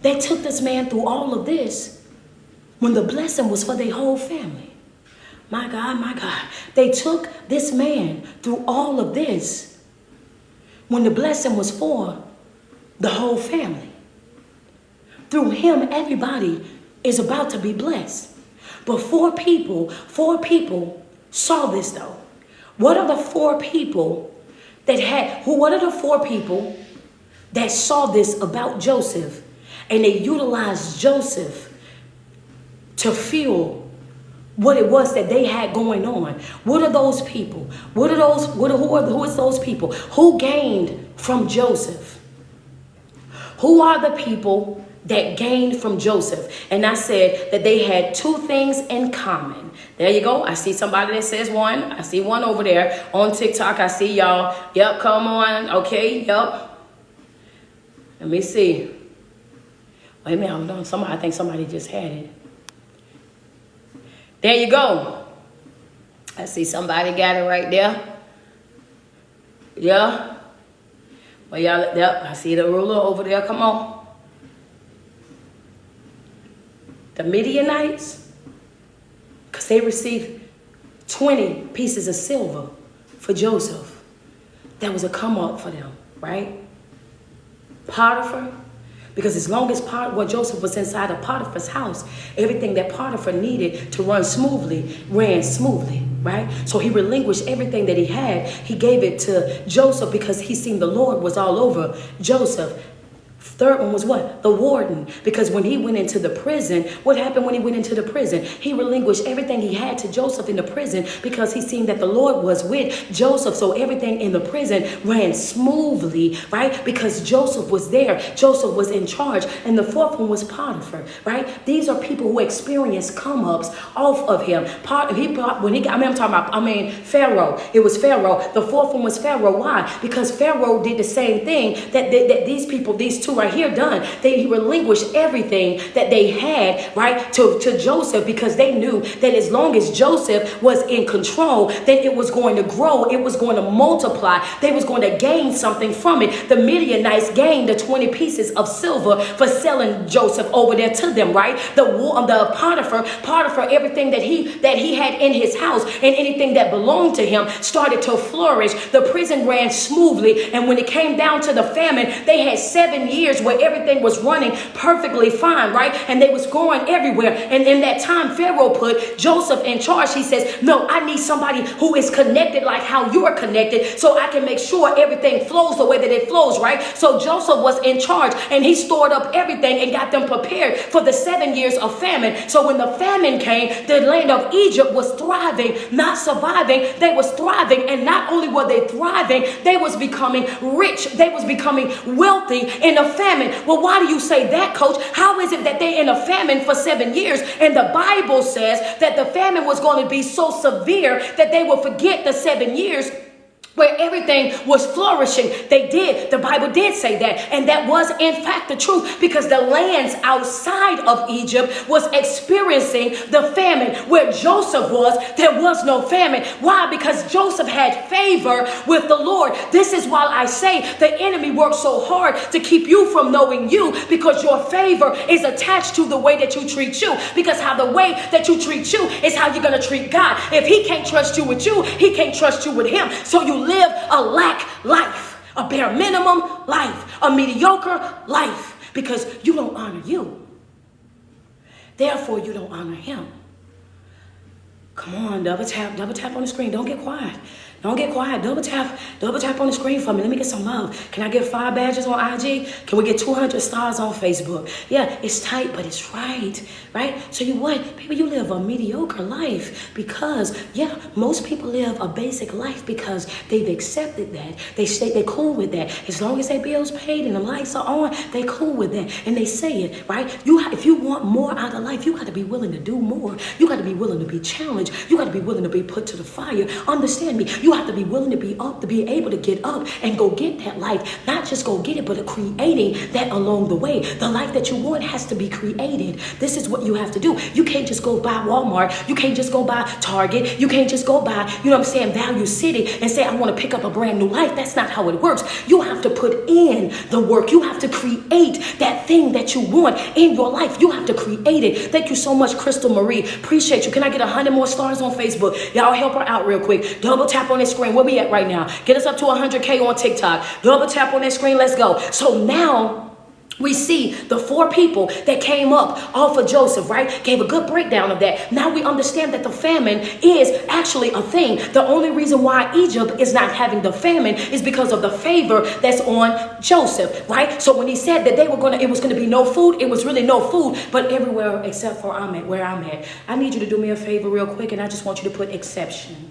Speaker 1: They took this man through all of this when the blessing was for their whole family. My God, my God. They took this man through all of this when the blessing was for the whole family. Through him, everybody is about to be blessed. But 4 people saw this though. What are the 4 people what are the 4 people that saw this about Joseph and they utilized Joseph to fuel what it was that they had going on? What are those people? Who is those people? Who gained from Joseph? Who are the people that gained from Joseph? And I said that they had 2 things in common. There you go. I see somebody that says 1. I see 1 over there on TikTok. I see y'all. Yep, come on. Okay, yep. Let me see. Wait a minute, hold on. I think somebody just had it. There you go. I see somebody got it right there. Yeah. Well, y'all, yep, I see the ruler over there. Come on. The Midianites, because they received 20 pieces of silver for Joseph. That was a come up for them, right? Potiphar, because as long as Joseph was inside of Potiphar's house, everything that Potiphar needed to run smoothly ran smoothly, right? So he relinquished everything that he had. He gave it to Joseph because he seen the Lord was all over Joseph. Third one was what? The warden. Because when he went into the prison, what happened when he went into the prison? He relinquished everything he had to Joseph in the prison because he seen that the Lord was with Joseph. So everything in the prison ran smoothly, right? Because Joseph was there. Joseph was in charge. And the fourth one was Potiphar, right? These are people who experienced come-ups off of him. Pharaoh. It was Pharaoh. The fourth one was Pharaoh. Why? Because Pharaoh did the same thing that these people, these two right here done. He relinquished everything that they had, right, to Joseph, because they knew that as long as Joseph was in control, then it was going to grow, it was going to multiply, they was going to gain something from it. The Midianites gained the 20 pieces of silver for selling Joseph over there to them, right? The Potiphar, everything that he had in his house and anything that belonged to him started to flourish. The prison ran smoothly, and when it came down to the famine, they had 7 years where everything was running perfectly fine, right? And they was going everywhere. And in that time, Pharaoh put Joseph in charge. He says, no, I need somebody who is connected like how you are connected, so I can make sure everything flows the way that it flows, right? So Joseph was in charge, and he stored up everything and got them prepared for the 7 years of famine. So when the famine came, the land of Egypt was thriving, not surviving. They was thriving, and not only were they thriving, they was becoming rich. They was becoming wealthy in a famine. Well, why do you say that, coach? How is it that they in a famine for 7 years? And the Bible says that the famine was going to be so severe that they will forget the 7 years where everything was flourishing. They did. The Bible did say that. And that was in fact the truth, because the lands outside of Egypt was experiencing the famine. Where Joseph was, there was no famine. Why? Because Joseph had favor with the Lord. This is why I say the enemy works so hard to keep you from knowing you, because your favor is attached to the way that you treat you. Because how the way that you treat you is how you're going to treat God. If he can't trust you with you, he can't trust you with him. So you live a lack life, a bare minimum life, a mediocre life, because you don't honor you. Therefore, you don't honor him. Come on, double tap on the screen. Don't get quiet. Don't get quiet. Double tap on the screen for me. Let me get some love. Can I get 5 badges on IG? Can we get 200 stars on Facebook? Yeah, it's tight, but it's right? So you what? People, you live a mediocre life because, yeah, most people live a basic life because they've accepted that. They're cool with that. As long as their bills paid and the lights are on, they cool with that. And they say it, right? If you want more out of life, you got to be willing to do more. You got to be willing to be challenged. You got to be willing to be put to the fire. Understand me. You have to be willing to be up, to be able to get up and go get that life. Not just go get it, but creating that along the way. The life that you want has to be created. This is what you have to do. You can't just go buy Walmart. You can't just go buy Target. You can't just go buy, Value City and say, I want to pick up a brand new life. That's not how it works. You have to put in the work. You have to create that thing that you want in your life. You have to create it. Thank you so much, Crystal Marie. Appreciate you. Can I get 100 more stars on Facebook? Y'all help her out real quick. Double tap on this screen. Where we at right now? Get us up to 100K on TikTok. Double tap on that screen. Let's go. So now we see the 4 people that came up off of Joseph, right? Gave a good breakdown of that. Now we understand that the famine is actually a thing. The only reason why Egypt is not having the famine is because of the favor that's on Joseph, right? So when he said that it was going to be no food, it was really no food, but everywhere except for where I'm at. I need you to do me a favor real quick, and I just want you to put exception.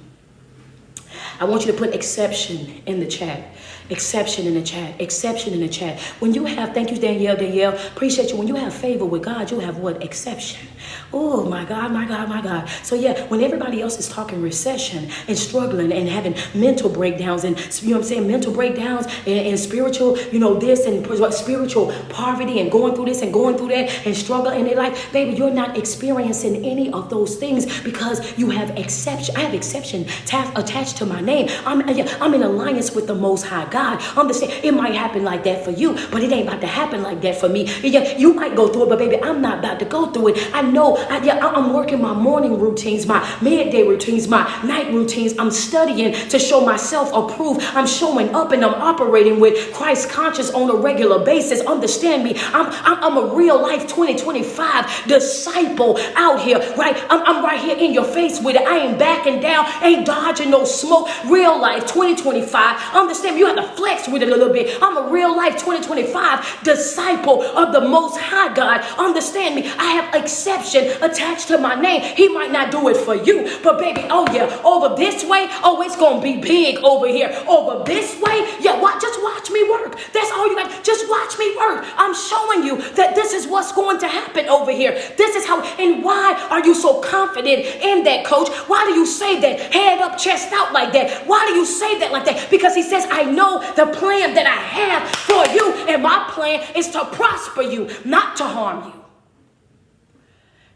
Speaker 1: I want you to put exception in the chat. Exception in the chat. Exception in the chat. When you have, thank you, Danielle. Danielle, appreciate you. When you have favor with God, you have what? Exception. Oh, my God, my God, my God. So, yeah, when everybody else is talking recession and struggling and having mental breakdowns and, you know what I'm saying, mental breakdowns and spiritual, you know, this and spiritual poverty and going through this and going through that and struggle. And they're like, baby, you're not experiencing any of those things because you have exception. I have exception attached to my name. I'm in alliance with the Most High God. Understand, it might happen like that for you, but it ain't about to happen like that for me. Yeah, you might go through it, but baby, I'm not about to go through it. I know I'm working my morning routines, my midday routines, my night routines. I'm studying to show myself approved. I'm showing up and I'm operating with Christ conscious on a regular basis. Understand me. I'm a real life 2025 disciple out here, right? I'm right here in your face with it. I ain't backing down, ain't dodging no smoke. Real life 2025. Understand me. You have to flex with it a little bit. I'm a real life 2025 disciple of the Most High God. Understand me. I have exception attached to my name. He might not do it for you, but baby, oh yeah, over this way, oh, it's gonna be big over here. Over this way, yeah, just watch me work. That's all you got. Just watch me work. I'm showing you that this is what's going to happen over here. This is how. And why are you so confident in that, coach? Why do you say that head up, chest out like that? Why do you say that like that? Because he says, I know the plan that I have for you, and my plan is to prosper you, not to harm you.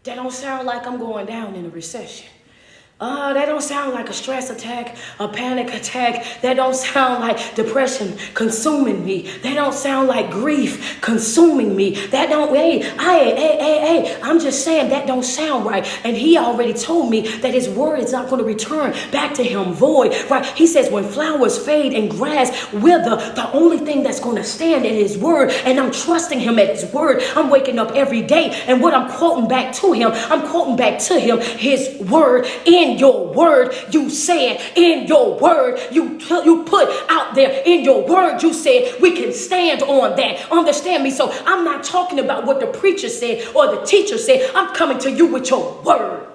Speaker 1: That don't sound like I'm going down in a recession. That don't sound like a stress attack, a panic attack. That don't sound like depression consuming me. That don't sound like grief consuming me. That don't, I'm just saying that don't sound right. And he already told me that his word is not going to return back to him void, right? He says when flowers fade and grass wither, the only thing that's going to stand is his word. And I'm trusting him at his word. I'm waking up every day. And what I'm quoting back to him, I'm quoting back to him his word. In your word, you said, in your word, you put out there, in your word, you said, we can stand on that. Understand me? So I'm not talking about what the preacher said or the teacher said. I'm coming to you with your word.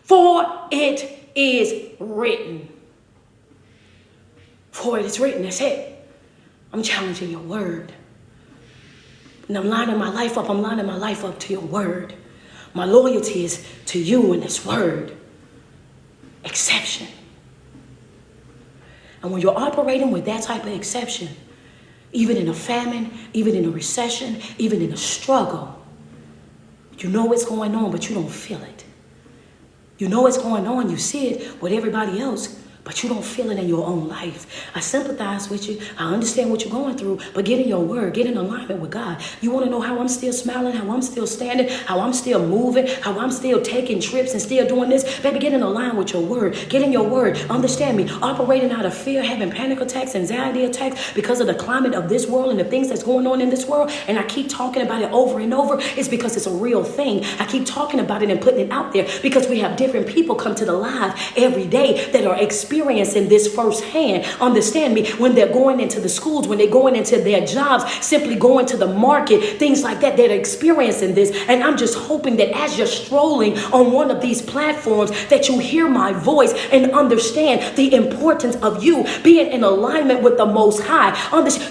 Speaker 1: For it is written. For it is written. That's it. I'm challenging your word. And I'm lining my life up. I'm lining my life up to your word. My loyalty is to you and this word. Exception. And when you're operating with that type of exception, even in a famine, even in a recession, even in a struggle, you know what's going on, but you don't feel it. You know what's going on, you see it with everybody else, but you don't feel it in your own life. I sympathize with you. I understand what you're going through, but get in your word, get in alignment with God. You want to know how I'm still smiling, how I'm still standing, how I'm still moving, how I'm still taking trips and still doing this? Baby, get in alignment with your word. Get in your word. Understand me. Operating out of fear, having panic attacks, anxiety attacks because of the climate of this world and the things that's going on in this world. And I keep talking about it over and over. It's because it's a real thing. I keep talking about it and putting it out there because we have different people come to the live every day that are experiencing this firsthand. Understand me, when they're going into the schools, when they're going into their jobs, simply going to the market, things like that, they're experiencing this. And I'm just hoping that as you're strolling on one of these platforms, that you hear my voice and understand the importance of you being in alignment with the Most High.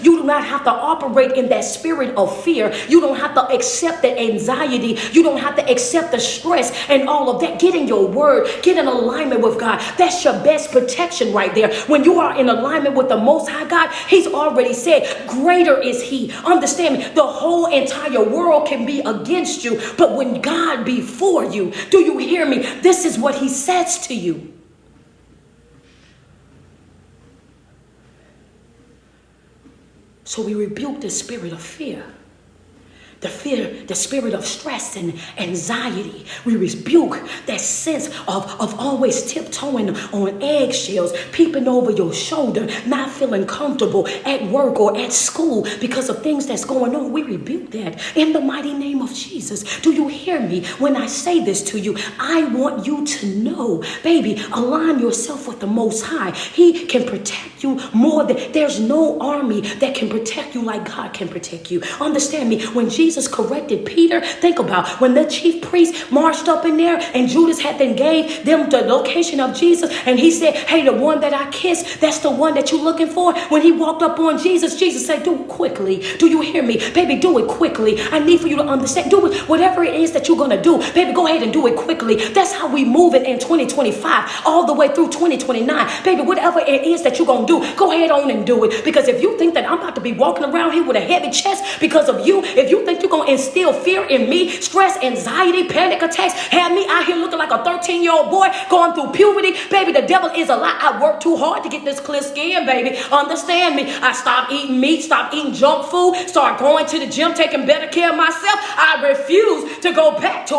Speaker 1: You do not have to operate in that spirit of fear. You don't have to accept the anxiety. You don't have to accept the stress and all of that. Get in your word. Get in alignment with God. That's your best protection right there. When you are in alignment with the Most High God, he's already said, greater is he. Understand me, the whole entire world can be against you, but when God be for you, do you hear me? This is what he says to you. So we rebuke the spirit of fear. The spirit of stress and anxiety. We rebuke that sense of always tiptoeing on eggshells, peeping over your shoulder, not feeling comfortable at work or at school because of things that's going on. We rebuke that in the mighty name of Jesus. Do you hear me when I say this to you? I want you to know, baby, align yourself with the Most High. He can protect you more than, there's no army that can protect you like God can protect you. Understand me, when Jesus Jesus corrected Peter. Think about when the chief priest marched up in there and Judas had then gave them the location of Jesus. And he said, hey, the one that I kissed, that's the one that you're looking for. When he walked up on Jesus, Jesus said, do it quickly. Do you hear me? Baby, do it quickly. I need for you to understand. Do it, whatever it is that you're going to do. Baby, go ahead and do it quickly. That's how we move it in 2025 all the way through 2029. Baby, whatever it is that you're going to do, go ahead on and do it. Because if you think that I'm about to be walking around here with a heavy chest because of you, if you think you're going to instill fear in me, stress, anxiety, panic attacks, have me out here looking like a 13-year-old boy going through puberty, baby, the devil is a lie. I worked too hard to get this clear skin, baby. Understand me. I stopped eating meat, stopped eating junk food, start going to the gym, taking better care of myself. I refuse to go back to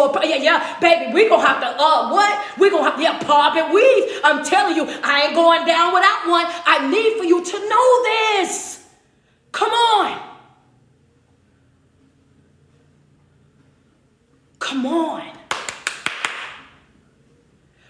Speaker 1: baby, we gonna have to, we gonna have to, pop and weave. I'm telling you, I ain't going down without one. I need for you to know this. Come on. Come on.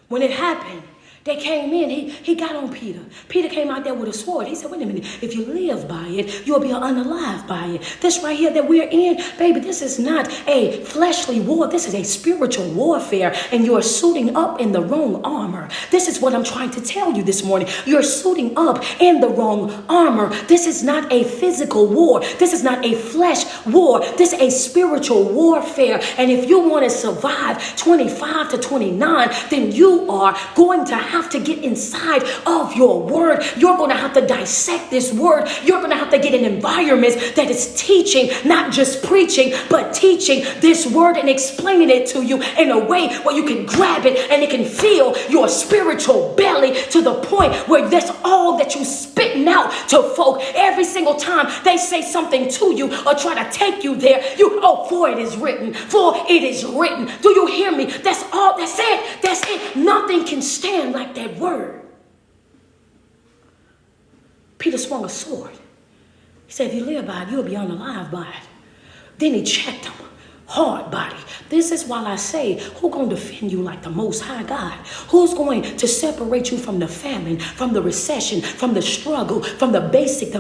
Speaker 1: When it happened, they came in. He got on Peter. Peter came out there with a sword. He said, wait a minute. If you live by it, you'll be unalive by it. This right here that we're in, baby, this is not a fleshly war. This is a spiritual warfare. And you're suiting up in the wrong armor. This is what I'm trying to tell you this morning. You're suiting up in the wrong armor. This is not a physical war. This is not a flesh war. This is a spiritual warfare. And if you want to survive 25 to 29, then you are going to have to get inside of your word. You're going to have to dissect this word. You're going to have to get in environments that is teaching, not just preaching, but teaching this word and explaining it to you in a way where you can grab it and it can fill your spiritual belly to the point where that's all that you spitting out to folk. Every single time they say something to you or try to take you there, for it is written, for it is written. Do you hear me? That's all. That's it. That's it. Nothing can stand like that word. Peter swung a sword. He said, if you live by it, you'll be unalive by it. Then he checked him. Hard body. This is why I say, who's going to defend you like the Most High God? Who's going to separate you from the famine, from the recession, from the struggle, from the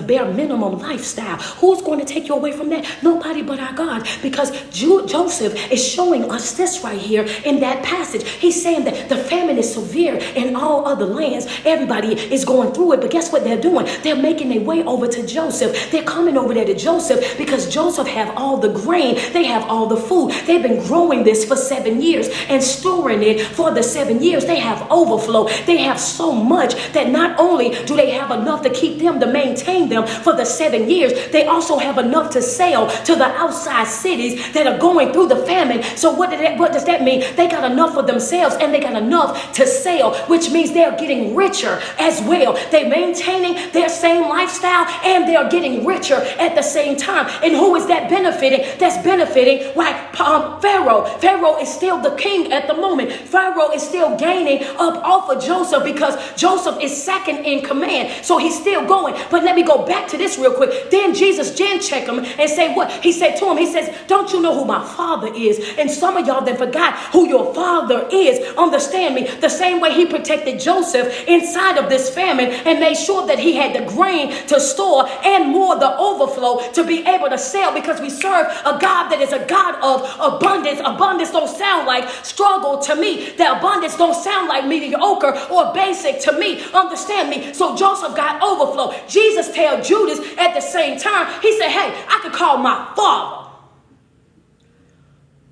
Speaker 1: bare minimum lifestyle? Who's going to take you away from that? Nobody but our God. Because Joseph is showing us this right here in that passage. He's saying that the famine is severe in all other lands. Everybody is going through it. But guess what they're doing? They're making their way over to Joseph. They're coming over there to Joseph because Joseph have all the grain. They have all the food. They've been growing this for 7 years and storing it for the 7 years. They have overflow. They have so much that not only do they have enough to keep them, to maintain them for the 7 years, they also have enough to sell to the outside cities that are going through the famine. So what does that mean? They got enough for themselves and they got enough to sell, which means they're getting richer as well. They're maintaining their same lifestyle and they're getting richer at the same time. And who is that benefiting? That's benefiting Pharaoh. Pharaoh is still the king at the moment. Pharaoh is still gaining up off of Joseph because Joseph is second in command. So he's still going. But let me go back to this real quick. Then Jesus check him and say what? He said to him, he says, don't you know who my father is? And some of y'all then forgot who your father is. Understand me. The same way he protected Joseph inside of this famine and made sure that he had the grain to store and more the overflow to be able to sell, because we serve a God that is a God of abundance. Abundance don't sound like struggle to me. The abundance don't sound like mediocre or basic to me. Understand me. So Joseph got overflow. Jesus told Judas at the same time, he said, hey, I could call my father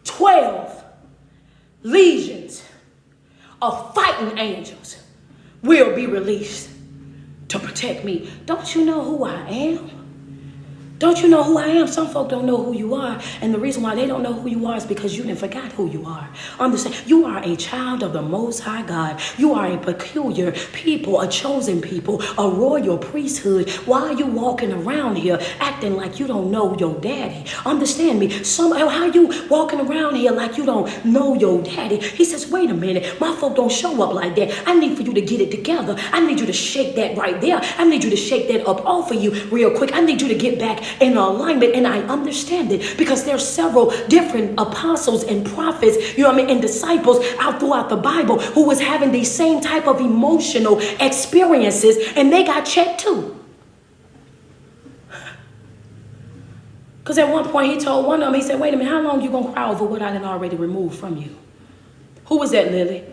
Speaker 1: 12 legions of fighting angels will be released to protect me. Don't you know who I am? Don't you know who I am? Some folk don't know who you are. And the reason why they don't know who you are is because you didn't forgot who you are. Understand, you are a child of the Most High God. You are a peculiar people, a chosen people, a royal priesthood. Why are you walking around here acting like you don't know your daddy? Understand me. How you walking around here like you don't know your daddy? He says, wait a minute. My folk don't show up like that. I need for you to get it together. I need you to shake that right there. I need you to shake that up off of you real quick. I need you to get back in alignment. And I understand it because there's several different apostles and prophets, and disciples out throughout the Bible who was having these same type of emotional experiences, and they got checked too. Because at one point he told one of them, he said, wait a minute, how long you going to cry over what I done already removed from you? Who was that, Lily?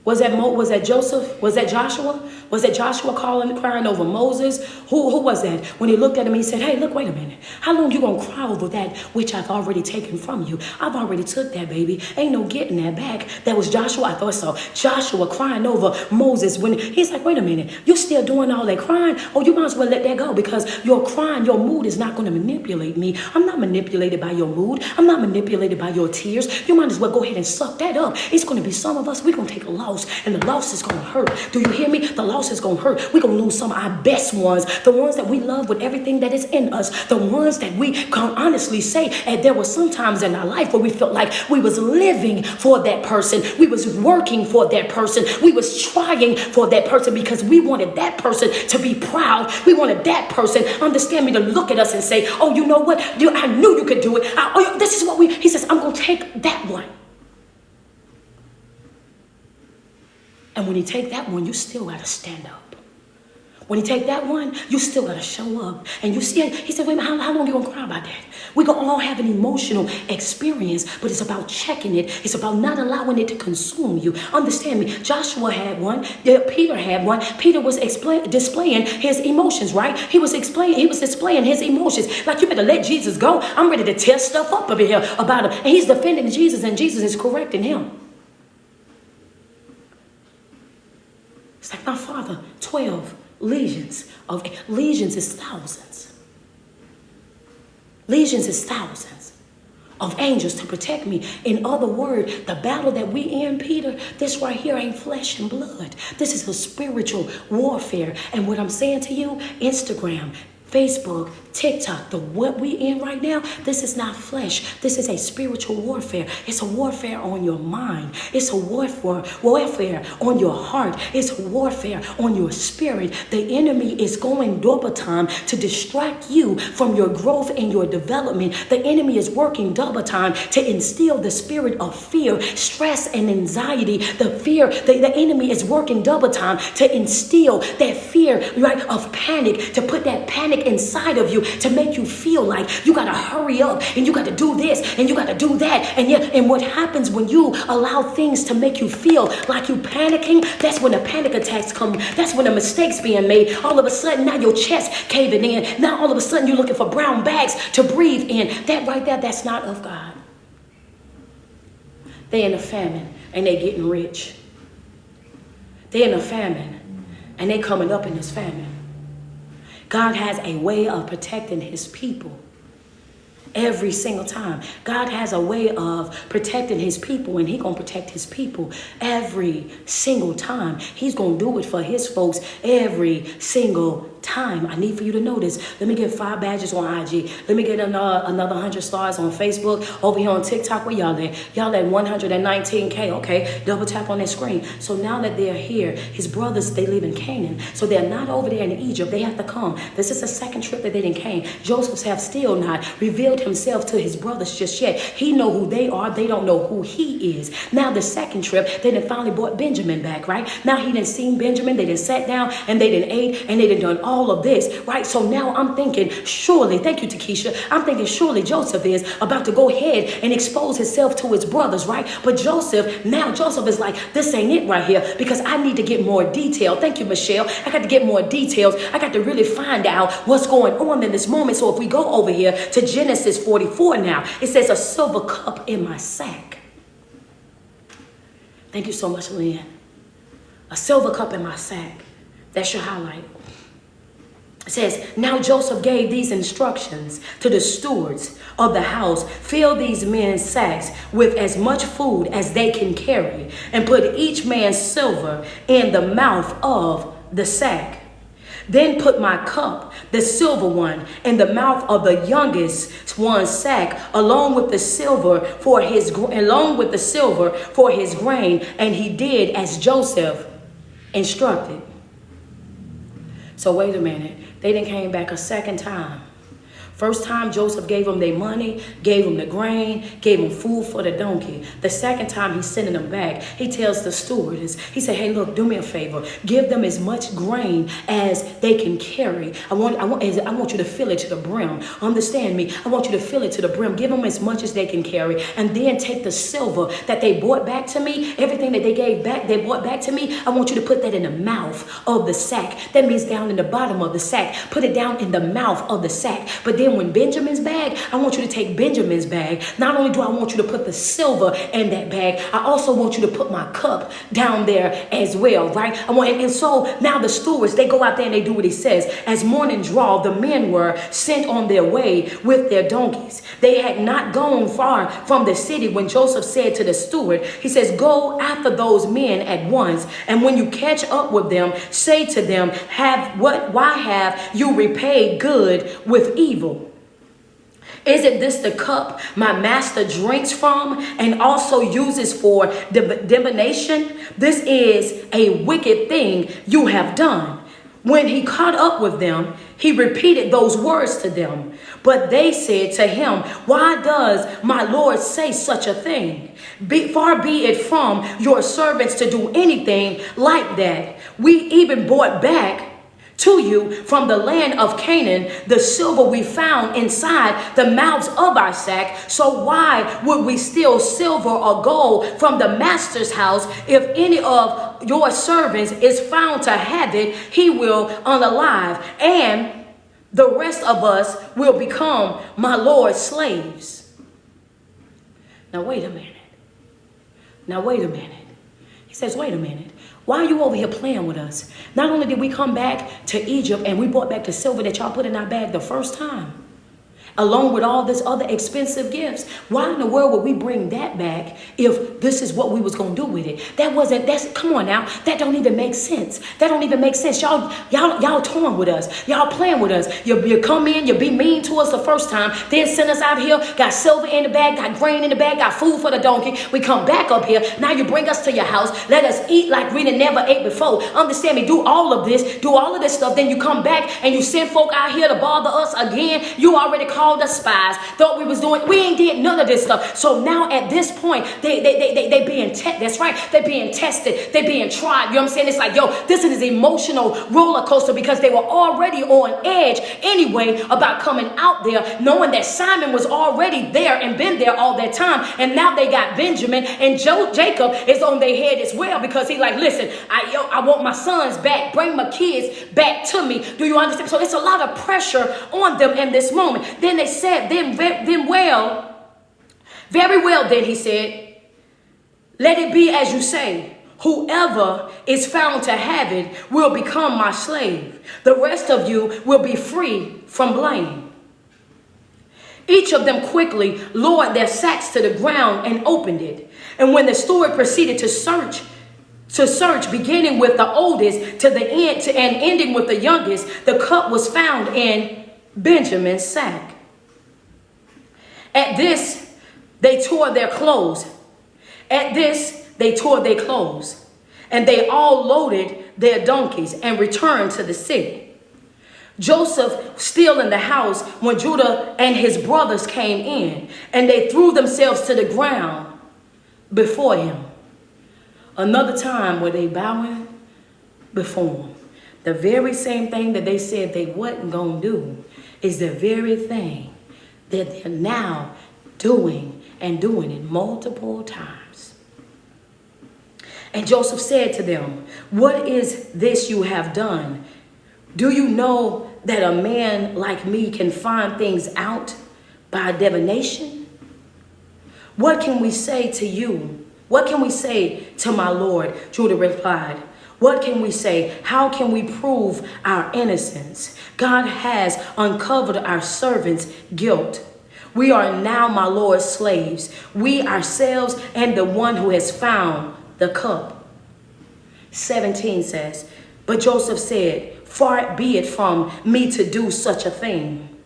Speaker 1: Was that Joseph? Was that Joshua? Was that Joshua crying over Moses? Who was that? When he looked at him, he said, hey, look, wait a minute. How long you gonna cry over that which I've already taken from you? I've already took that, baby. Ain't no getting that back. That was Joshua. I thought so. Joshua crying over Moses when he's like, wait a minute, you still doing all that crying? Oh, you might as well let that go, because your crying, your mood is not gonna manipulate me. I'm not manipulated by your mood. I'm not manipulated by your tears. You might as well go ahead and suck that up. It's gonna be some of us, we're gonna take a loss. And the loss is going to hurt. Do you hear me? The loss is going to hurt. We're going to lose some of our best ones. The ones that we love with everything that is in us. The ones that we can honestly say. And there were some times in our life where we felt like we was living for that person. We was working for that person. We was trying for that person because we wanted that person to be proud. We wanted that person, understand me, to look at us and say, oh, you know what? I knew you could do it. This is what he says, I'm going to take that one. And when you take that one, you still got to stand up. When you take that one, you still got to show up. And you see, he said, wait a minute, how long are you going to cry about that? We're going to all have an emotional experience, but it's about checking it. It's about not allowing it to consume you. Understand me, Joshua had one. Peter had one. Peter was displaying his emotions, right? He was displaying his emotions. Like, you better let Jesus go. I'm ready to tear stuff up over here about him. And he's defending Jesus, and Jesus is correcting him. It's like, my Father, 12 legions is thousands. Legions is thousands of angels to protect me. In other words, the battle that we in, Peter, this right here ain't flesh and blood. This is a spiritual warfare. And what I'm saying to you, Instagram, Facebook, TikTok, what we in right now, this is not flesh. This is a spiritual warfare. It's a warfare on your mind. It's a warfare on your heart. It's a warfare on your spirit. The enemy is going double time to distract you from your growth and your development. The enemy is working double time to instill the spirit of fear, stress, and anxiety. The enemy is working double time to instill that fear, right, of panic, to put that panic inside of you, to make you feel like you got to hurry up and you got to do this and you got to do that. And what happens when you allow things to make you feel like you panicking, that's when the panic attacks come. That's when the mistakes being made. All of a sudden, now your chest caving in. Now all of a sudden you're looking for brown bags to breathe in. That right there, that's not of God. They're in a famine and they're getting rich. They're in a famine and they're coming up in this famine. God has a way of protecting his people every single time. God has a way of protecting his people, and he's going to protect his people every single time. He's going to do it for his folks every single time. I need for you to know this. Let me get 5 badges on IG. Let me get another 100 stars on Facebook. Over here on TikTok, where y'all at? Y'all at 119K. Okay, double tap on that screen. So now that they're here, his brothers, they live in Canaan. So they're not over there in Egypt. They have to come. This is the second trip that they didn't came. Joseph have still not revealed himself to his brothers just yet. He know who they are. They don't know who he is. Now the second trip, they done finally brought Benjamin back, right? Now he done seen Benjamin. They done sat down and they done ate and they done done all of this, right? So now I'm thinking, surely, thank you, Takesha, I'm thinking surely Joseph is about to go ahead and expose himself to his brothers, right? But Joseph is like, this ain't it right here, because I need to get more detail. Thank you, Michelle. I got to get more details. I got to really find out what's going on in this moment. So if we go over here to Genesis 44 now, it says a silver cup in my sack. Thank you so much, Lynn. A silver cup in my sack. That's your highlight. It says, now Joseph gave these instructions to the stewards of the house. Fill these men's sacks with as much food as they can carry, and put each man's silver in the mouth of the sack. Then put my cup, the silver one, in the mouth of the youngest one's sack, along with the silver for his grain. And he did as Joseph instructed. So wait a minute. They then came back a second time First time Joseph gave them their money, gave them the grain, gave them food for the donkey. The second time he's sending them back, he tells the stewardess, he said, hey, look, do me a favor. Give them as much grain as they can carry. I want you to fill it to the brim. Understand me? I want you to fill it to the brim. Give them as much as they can carry. And then take the silver that they brought back to me, everything that they brought back to me, I want you to put that in the mouth of the sack. That means down in the bottom of the sack. Put it down in the mouth of the sack. But then when Benjamin's bag, I want you to take Benjamin's bag. Not only do I want you to put the silver in that bag, I also want you to put my cup down there as well, right? And so now the stewards, they go out there and they do what he says. As morning draw, the men were sent on their way with their donkeys. They had not gone far from the city when Joseph said to the steward, he says, go after those men at once. And when you catch up with them, say to them, why have you repaid good with evil? Isn't this the cup my master drinks from and also uses for divination? This is a wicked thing you have done. When he caught up with them, he repeated those words to them. But they said to him, why does my Lord say such a thing? Far be it from your servants to do anything like that. We even brought back to you from the land of Canaan the silver we found inside the mouths of our sack. So why would we steal silver or gold from the master's house? If any of your servants is found to have it, he will unalive, and the rest of us will become my Lord's slaves. Now wait a minute. He says, wait a minute. Why are you over here playing with us? Not only did we come back to Egypt and we brought back the silver that y'all put in our bag the first time, along with all this other expensive gifts, why in the world would we bring that back if this is what we was going to do with it? Come on now. That don't even make sense. Y'all torn with us. Y'all playing with us. You come in, you be mean to us the first time, then send us out here, got silver in the bag, got grain in the bag, got food for the donkey. We come back up here. Now you bring us to your house. Let us eat like we done never ate before. Understand me? Do all of this stuff. Then you come back and you send folk out here to bother us again. You already called us spies, thought we ain't did none of this stuff. So now at this point, they being that's right, they're being tested, they're being tried. You know what I'm saying? It's like, yo, this is an emotional roller coaster because they were already on edge anyway about coming out there, knowing that Simon was already there and been there all that time. And now they got Benjamin, and Jacob is on their head as well, because he's like, listen, I want my sons back, bring my kids back to me. Do you understand? So it's a lot of pressure on them in this moment. Then they said, very well, then he said, let it be as you say. Whoever is found to have it will become my slave. The rest of you will be free from blame. Each of them quickly lowered their sacks to the ground and opened it. And when the steward proceeded to search, beginning with the oldest to the end and ending with the youngest, the cup was found in Benjamin's sack. At this, they tore their clothes. And they all loaded their donkeys and returned to the city. Joseph still in the house when Judah and his brothers came in, and they threw themselves to the ground before him. Another time where they bowing before him. The very same thing that they said they wasn't going to do is the very thing that they're now doing, and doing it multiple times. And Joseph said to them, what is this you have done? Do you know that a man like me can find things out by divination? What can we say to you? What can we say to my Lord? Judah replied, what can we say? How can we prove our innocence? God has uncovered our servant's guilt. We are now my Lord's slaves, we ourselves and the one who has found the cup. 17 says, but Joseph said, far be it from me to do such a thing.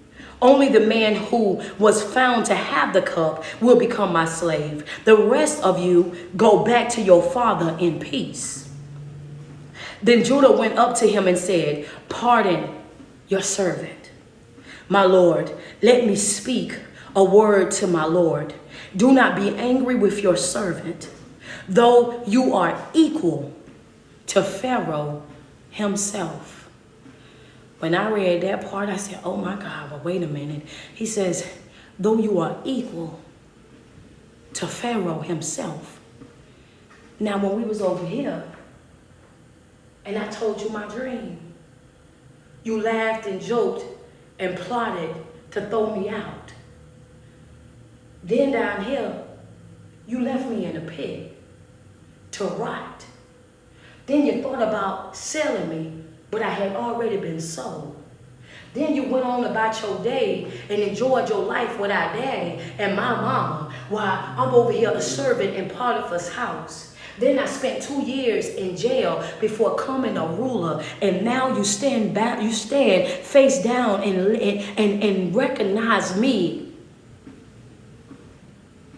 Speaker 1: Only the man who was found to have the cup will become my slave. The rest of you go back to your father in peace. Then Judah went up to him and said, pardon your servant. My Lord, let me speak a word to my Lord. Do not be angry with your servant, though you are equal to Pharaoh himself. When I read that part, I said, oh my God, but wait a minute. He says, though you are equal to Pharaoh himself. Now, when we was over here, and I told you my dream, you laughed and joked and plotted to throw me out. Then down here, you left me in a pit to rot. Then you thought about selling me, but I had already been sold. Then you went on about your day and enjoyed your life without daddy and my mama, while I'm over here a servant in Potiphar's house. Then I spent 2 years in jail before coming a ruler, and now you stand back, you stand face down and recognize me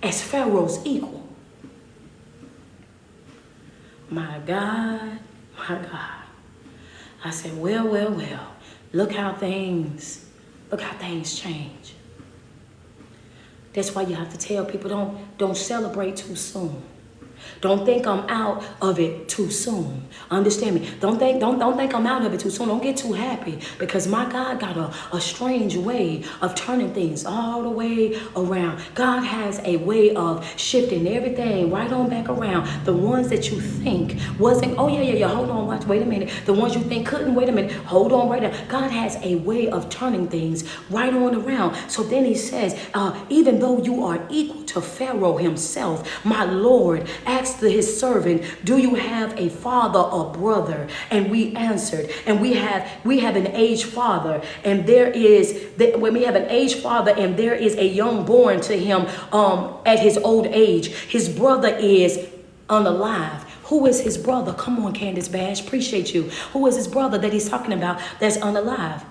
Speaker 1: as Pharaoh's equal. My God, my God. I said, well, look how things change. That's why you have to tell people, don't celebrate too soon. Don't think I'm out of it too soon. Understand me? Don't think I'm out of it too soon. Don't get too happy, because my God got a strange way of turning things all the way around. God has a way of shifting everything right on back around. The ones that you think wasn't, oh yeah, hold on, wait a minute. The ones you think couldn't, wait a minute, hold on right now. God has a way of turning things right on around. So then he says, even though you are equal to Pharaoh himself, my Lord asked his servant, do you have a father or brother? And we answered, and we have an aged father, and there is a young born to him at his old age. His brother is unalive. Who is his brother? Come on, Candace Bash, appreciate you. Who is his brother that he's talking about that's unalive?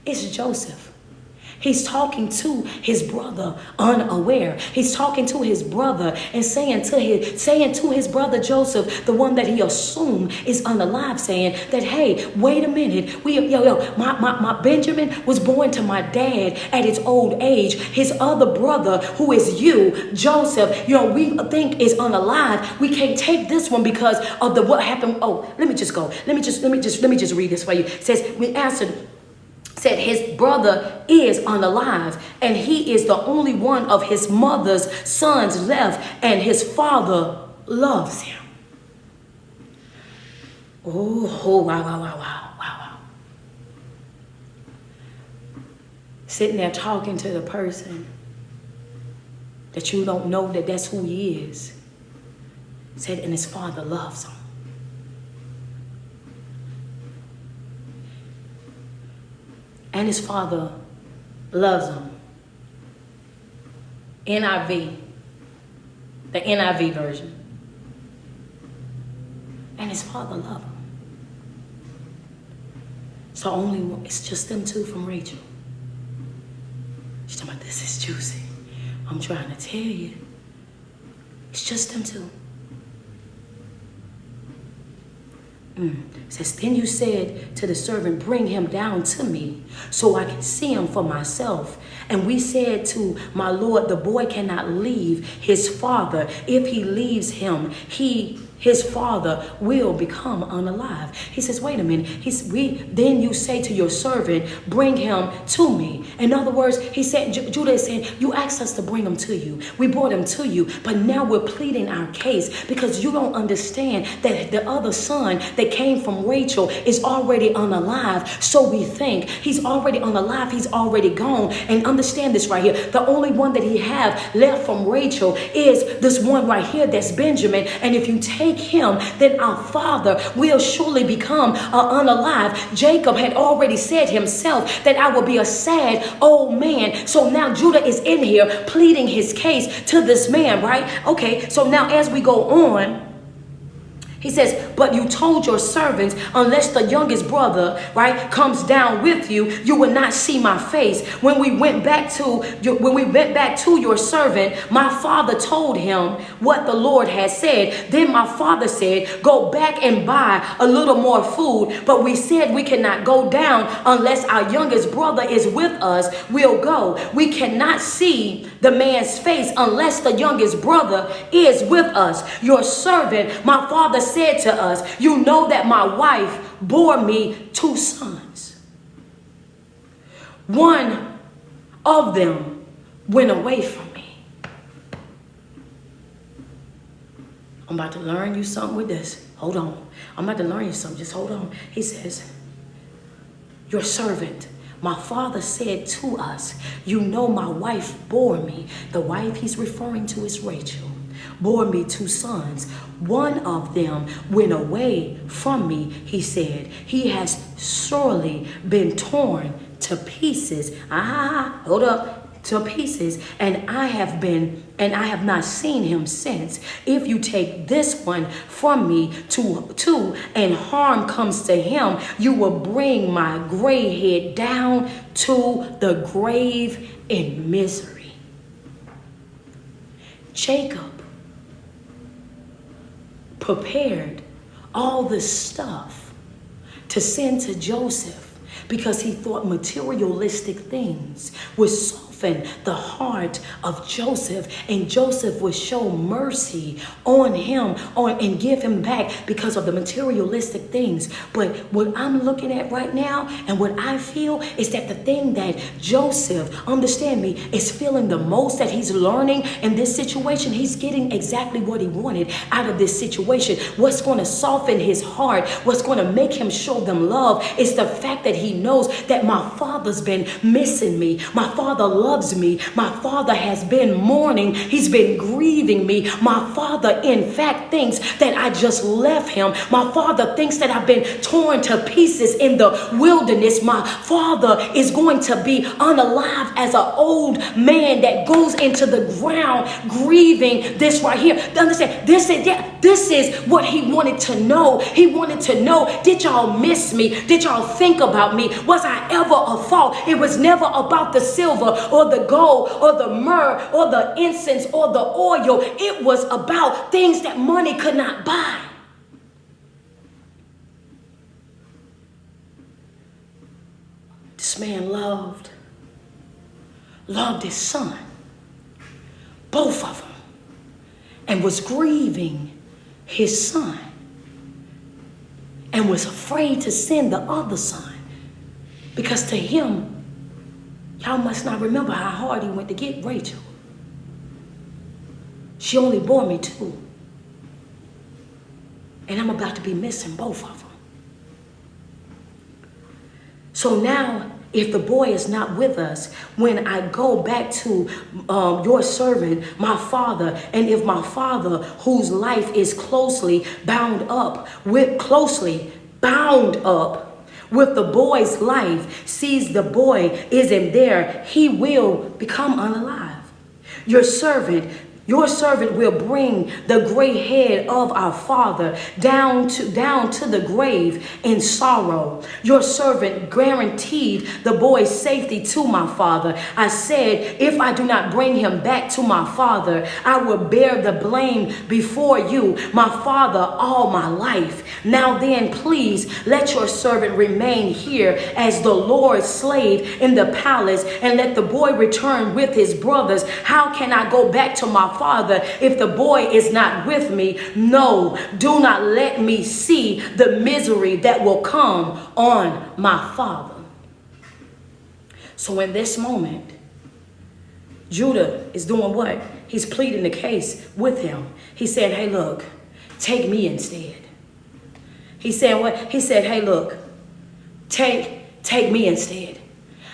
Speaker 1: It's Joseph. He's talking to his brother unaware. He's talking to his brother and saying to his brother Joseph, the one that he assumed is unalive, saying that, hey, wait a minute. My Benjamin was born to my dad at his old age. His other brother, who is you, Joseph, we think is unalive. We can't take this one because of what happened. Oh, let me just go. Let me just read this for you. It says, we answered, said his brother is unalive, and he is the only one of his mother's sons left, and his father loves him. Oh, wow. Sitting there talking to the person that you don't know that's who he is. Said, and his father loves him. And his father loves him. NIV, the NIV version. And his father loves him. So it's just them two from Rachel. She's talking about, this is juicy. I'm trying to tell you. It's just them two. It says, then you said to the servant, bring him down to me so I can see him for myself. And we said to my Lord, the boy cannot leave his father. If he leaves him, his father will become unalive. He says, wait a minute. Then you say to your servant, bring him to me. In other words, he said, Judah is saying, you asked us to bring him to you. We brought him to you, but now we're pleading our case because you don't understand that the other son that came from Rachel is already unalive. So we think he's already unalive. He's already gone. And understand this right here. The only one that he have left from Rachel is this one right here. That's Benjamin. And if you take him, then our father will surely become unalive. Jacob had already said himself that I will be a sad old man. So now Judah is in here pleading his case to this man, right? Okay, so now as we go on, He says, but you told your servants, unless the youngest brother, right, comes down with you, you will not see my face. When we went back to your servant, my father told him what the Lord had said. Then my father said, go back and buy a little more food. But we said we cannot go down unless our youngest brother is with us. We'll go. We cannot see the man's face unless the youngest brother is with us. Your servant, my father said to us, you know that my wife bore me 2 sons. One of them went away from me. I'm about to learn you something with this. Hold on. I'm about to learn you something. Just hold on. He says, your servant, my father said to us, you know my wife bore me. The wife he's referring to is Rachel. Bore me 2 sons. One of them went away from me, he said. He has surely been torn to pieces. Hold up. To pieces. And I have not seen him since. If you take this one from me too, and harm comes to him, you will bring my gray head down to the grave in misery. Jacob prepared all this stuff to send to Joseph because he thought materialistic things would soften the heart of Joseph, and Joseph would show mercy on him and give him back because of the materialistic things. But what I'm looking at right now and what I feel is that the thing that Joseph, understand me, is feeling the most that he's learning in this situation, he's getting exactly what he wanted out of this situation. What's going to soften his heart, what's going to make him show them love is the fact that he knows that my father's been missing me. My father loves me. My father has been mourning. He's been grieving me. My father, in fact, thinks that I just left him. My father thinks that I've been torn to pieces in the wilderness. My father is going to be unalive as an old man that goes into the ground grieving this right here. Understand, this is what he wanted to know. He wanted to know, did y'all miss me? Did y'all think about me? Was I ever a fault? It was never about the silver or the gold or the myrrh or the incense or the oil. It was about things that money could not buy. This man loved his son, both of them, and was grieving his son and was afraid to send the other son because to him, y'all must not remember how hard he went to get Rachel. She only bore me 2. And I'm about to be missing both of them. So now, if the boy is not with us, when I go back to your servant, my father, and if my father, whose life is closely bound up with the boy's life, sees the boy isn't there, he will become unalive. Your servant will bring the gray head of our father down to the grave in sorrow. Your servant guaranteed the boy's safety to my father. I said, if I do not bring him back to my father, I will bear the blame before you, my father, all my life. Now then, please let your servant remain here as the Lord's slave in the palace, and let the boy return with his brothers. How can I go back to my father if the boy is not with me? No, do not let me see the misery that will come on my father. So in this moment, Judah is doing what? He's pleading the case with him. He said, hey, look, take me instead. He said what? He said, hey, look, take me instead.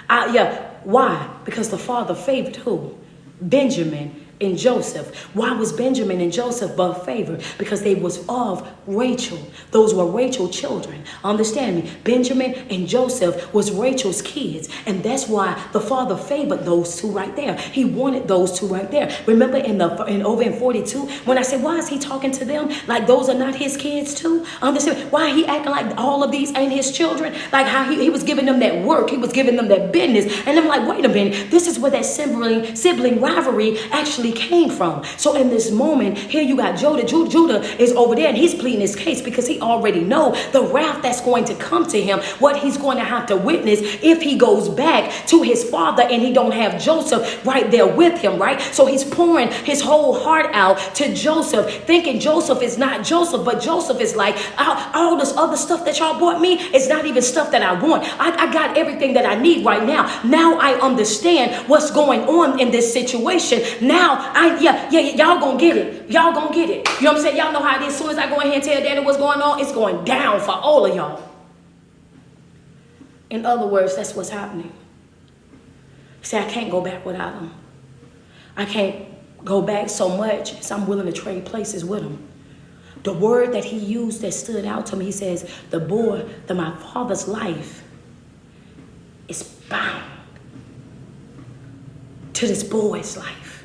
Speaker 1: Why? Because the father favored who? Benjamin and Joseph. Why was Benjamin and Joseph but favored? Because they was of Rachel. Those were Rachel's children. Understand me? Benjamin and Joseph was Rachel's kids. And that's why the father favored those two right there. He wanted those two right there. Remember over in 42, when I said, why is he talking to them like those are not his kids too? Understand? Why he acting like all of these ain't his children? Like how he was giving them that work. He was giving them that business. And I'm like, wait a minute. This is where that sibling rivalry actually came from. So in this moment, here you got Judah. Judah is over there and he's pleading his case because he already know the wrath that's going to come to him, what he's going to have to witness if he goes back to his father and he don't have Joseph right there with him, right? So he's pouring his whole heart out to Joseph, thinking Joseph is not Joseph, but Joseph is like, all this other stuff that y'all bought me is not even stuff that I want. I got everything that I need right now. Now I understand what's going on in this situation. Now y'all gonna get it. Y'all gonna get it. You know what I'm saying? Y'all know how it is. As soon as I go in here and tell daddy what's going on, it's going down for all of y'all. In other words, that's what's happening. See, I can't go back without him. I can't go back so much as I'm willing to trade places with him. The word that he used that stood out to me, he says, my father's life is bound to this boy's life.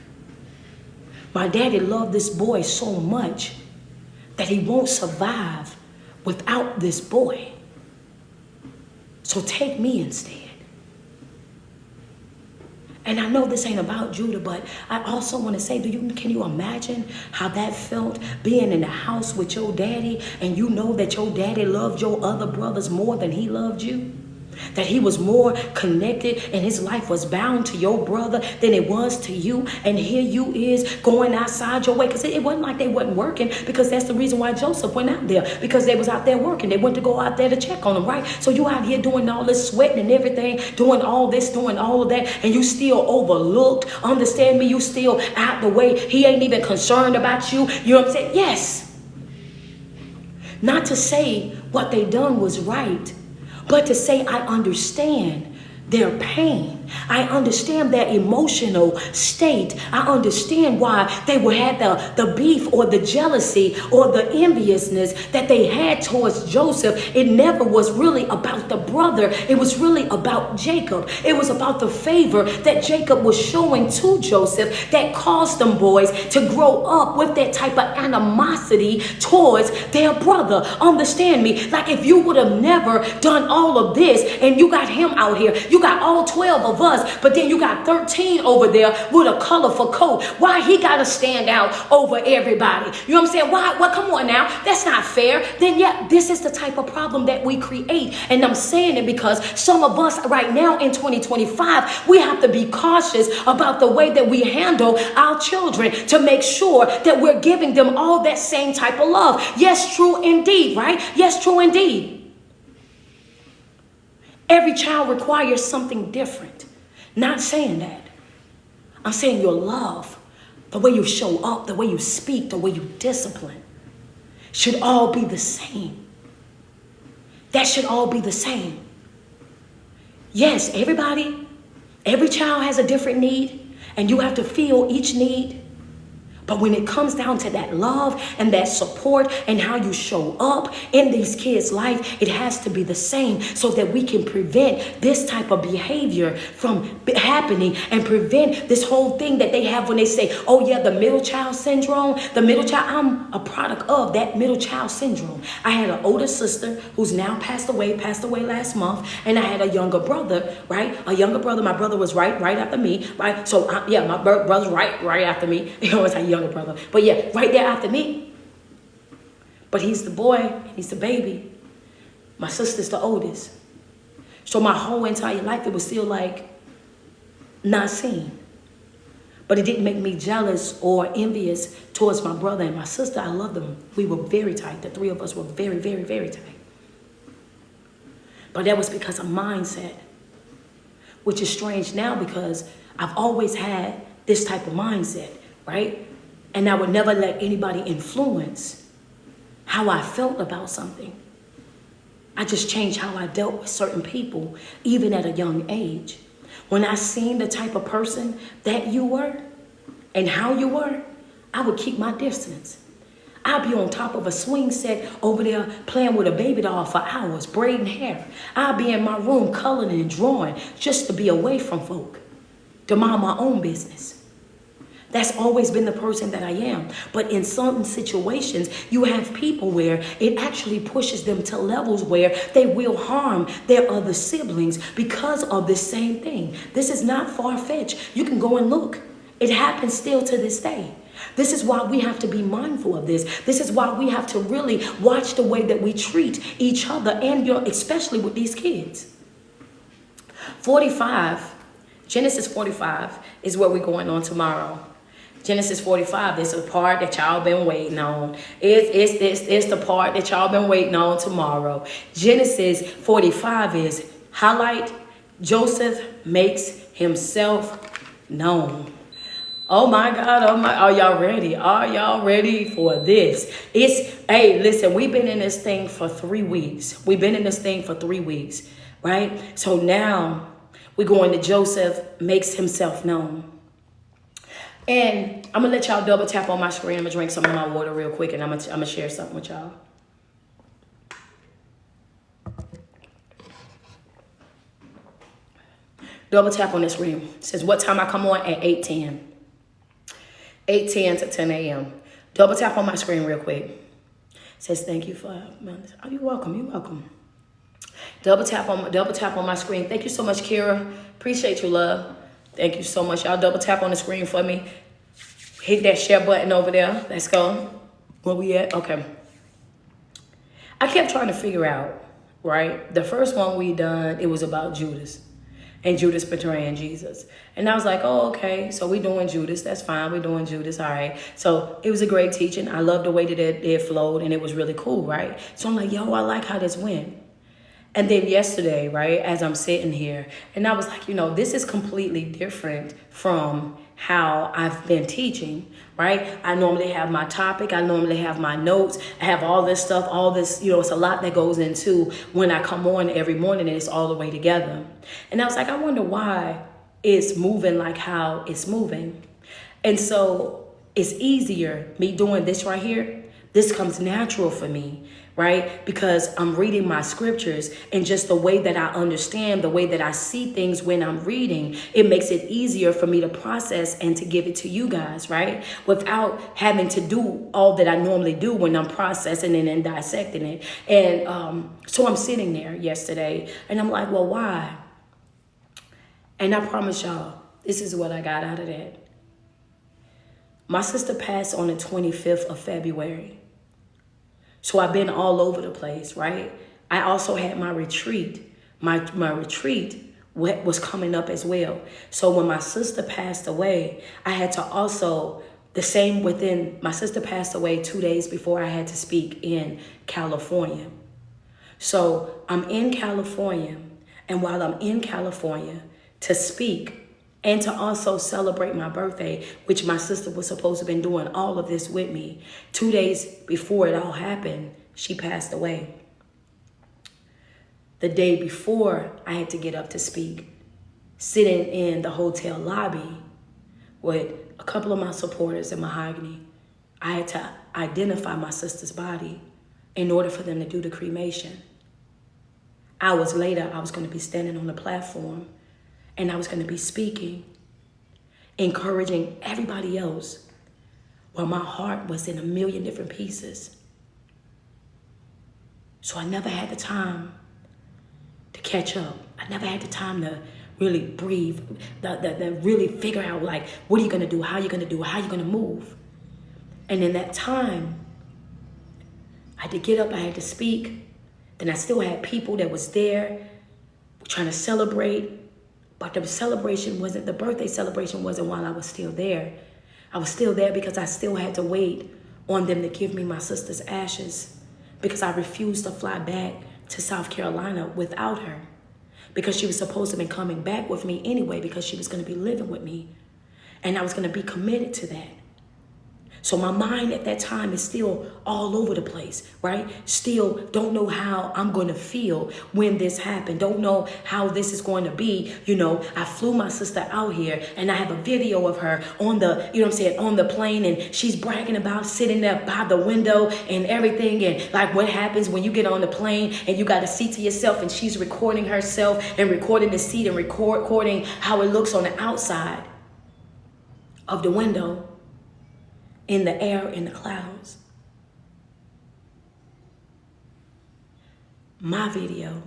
Speaker 1: My daddy loved this boy so much that he won't survive without this boy. So take me instead. And I know this ain't about Judah, but I also want to say, can you imagine how that felt, being in the house with your daddy and you know that your daddy loved your other brothers more than he loved you? That he was more connected and his life was bound to your brother than it was to you. And here you is going outside your way. Because it wasn't like they wasn't working, because that's the reason why Joseph went out there. Because they was out there working. They went to go out there to check on them, right? So you out here doing all this sweating and everything, doing all this, doing all of that, and you still overlooked. Understand me? You still out the way. He ain't even concerned about you. You know what I'm saying? Yes. Not to say what they done was right, but to say I understand their pain. I understand their emotional state. I understand why they would have the beef or the jealousy or the enviousness that they had towards Joseph. It never was really about the brother. It was really about Jacob. It was about the favor that Jacob was showing to Joseph that caused them boys to grow up with that type of animosity towards their brother. Understand me? Like if you would have never done all of this and you got him out here, you got all 12 of us, but then you got 13 over there with a colorful coat. Why he got to stand out over everybody? You know what I'm saying? Why? Well, come on now. That's not fair. Then yeah, this is the type of problem that we create. And I'm saying it because some of us right now in 2025, we have to be cautious about the way that we handle our children to make sure that we're giving them all that same type of love. Yes, true indeed, right? Yes, true indeed. Every child requires something different. Not saying that. I'm saying your love, the way you show up, the way you speak, the way you discipline, should all be the same. That should all be the same. Yes, every child has a different need, and you have to feel each need. But when it comes down to that love and that support and how you show up in these kids' life, it has to be the same so that we can prevent this type of behavior from happening and prevent this whole thing that they have when they say, oh yeah, the middle child syndrome, I'm a product of that middle child syndrome. I had an older sister who's now passed away last month, and I had a younger brother, right? A younger brother, my brother was right after me, right? So my brother's right after me. You know, it's a younger brother, but yeah, right there after me. But he's the boy, he's the baby. My sister's the oldest. So my whole entire life, it was still like not seen. But it didn't make me jealous or envious towards my brother and my sister. I loved them. We were very tight. The three of us were very, very, very tight. But that was because of mindset, which is strange now because I've always had this type of mindset, right? And I would never let anybody influence how I felt about something. I just changed how I dealt with certain people, even at a young age. When I seen the type of person that you were, and how you were, I would keep my distance. I'd be on top of a swing set over there playing with a baby doll for hours, braiding hair. I'd be in my room coloring and drawing just to be away from folk, to mind my own business. That's always been the person that I am. But in certain situations, you have people where it actually pushes them to levels where they will harm their other siblings because of the same thing. This is not far-fetched. You can go and look. It happens still to this day. This is why we have to be mindful of this. This is why we have to really watch the way that we treat each other, and especially with these kids. 45, Genesis 45 is where we're going on tomorrow. Genesis 45, this is the part that y'all been waiting on. It's the part that y'all been waiting on tomorrow. Genesis 45 is highlight, Joseph makes himself known. Oh my God, are y'all ready? Are y'all ready for this? Hey, listen, we've been in this thing for 3 weeks. Right? So now we're going to Joseph makes himself known. And I'm going to let y'all double tap on my screen. I'm going to drink some of my water real quick, and I'm going to share something with y'all. Double tap on the screen. It says, what time I come on? At 8:10. 8:10 to 10 a.m. Double tap on my screen real quick. It says, thank you for... Oh, you're welcome. You're welcome. Double tap on my screen. Thank you so much, Kira. Appreciate you, love. Thank you so much. Y'all double tap on the screen for me. Hit that share button over there. Let's go. Where we at? Okay. I kept trying to figure out, right? The first one we done, it was about Judas. And Judas betraying Jesus. And I was like, oh, okay. So we doing Judas. That's fine. We're doing Judas. All right. So it was a great teaching. I loved the way that it flowed. And it was really cool, right? So I'm like, yo, I like how this went. And then yesterday, right, as I'm sitting here, and I was like, this is completely different from how I've been teaching, right? I normally have my topic. I normally have my notes. I have all this stuff, all this, it's a lot that goes into when I come on every morning and it's all the way together. And I was like, I wonder why it's moving like how it's moving. And so it's easier, me doing this right here. This comes natural for me, right? Because I'm reading my scriptures, and just the way that I understand, the way that I see things when I'm reading, it makes it easier for me to process and to give it to you guys, right? Without having to do all that I normally do when I'm processing it and dissecting it. And so I'm sitting there yesterday and I'm like, well, why? And I promise y'all, this is what I got out of that. My sister passed on the 25th of February. So I've been all over the place, right? I also had my retreat. My retreat was coming up as well. So when my sister passed away, I had to also, my sister passed away 2 days before I had to speak in California. So I'm in California, and while I'm in California to speak and to also celebrate my birthday, which my sister was supposed to have been doing all of this with me, 2 days before it all happened, she passed away. The day before I had to get up to speak, sitting in the hotel lobby with a couple of my supporters in Mahogany, I had to identify my sister's body in order for them to do the cremation. Hours later, I was going to be standing on the platform, and I was going to be speaking, encouraging everybody else, while my heart was in a million different pieces. So I never had the time to catch up. I never had the time to really breathe, to really figure out, like, what are you going to do? How are you going to do? How are you going to move? And in that time, I had to get up. I had to speak. Then I still had people that was there trying to celebrate. But the birthday celebration wasn't while I was still there. I was still there because I still had to wait on them to give me my sister's ashes, because I refused to fly back to South Carolina without her, because she was supposed to be coming back with me anyway, because she was going to be living with me, and I was going to be committed to that. So my mind at that time is still all over the place, right? Still don't know how I'm going to feel when this happened. Don't know how this is going to be. I flew my sister out here and I have a video of her on the, on the plane, and she's bragging about sitting there by the window and everything. And like what happens when you get on the plane and you got a seat to yourself, and she's recording herself and recording the seat and recording how it looks on the outside of the window, in the air, in the clouds. My video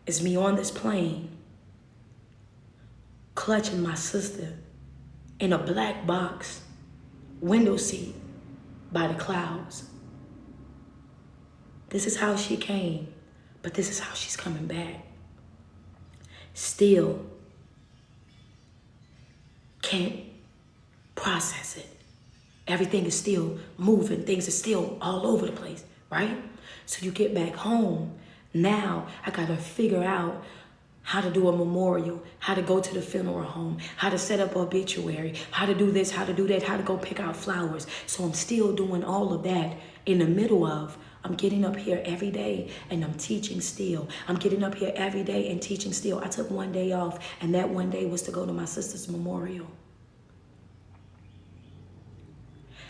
Speaker 1: is me on this plane, clutching my sister in a black box window seat by the clouds. This is how she came, but this is how she's coming back. Still can't process it. Everything is still moving. Things are still all over the place, right? So you get back home. Now I got to figure out how to do a memorial, how to go to the funeral home, how to set up an obituary, how to do this, how to do that, how to go pick out flowers. So I'm still doing all of that in the middle of, I'm getting up here every day and I'm teaching still. I'm getting up here every day and teaching still. I took one day off, and that one day was to go to my sister's memorial.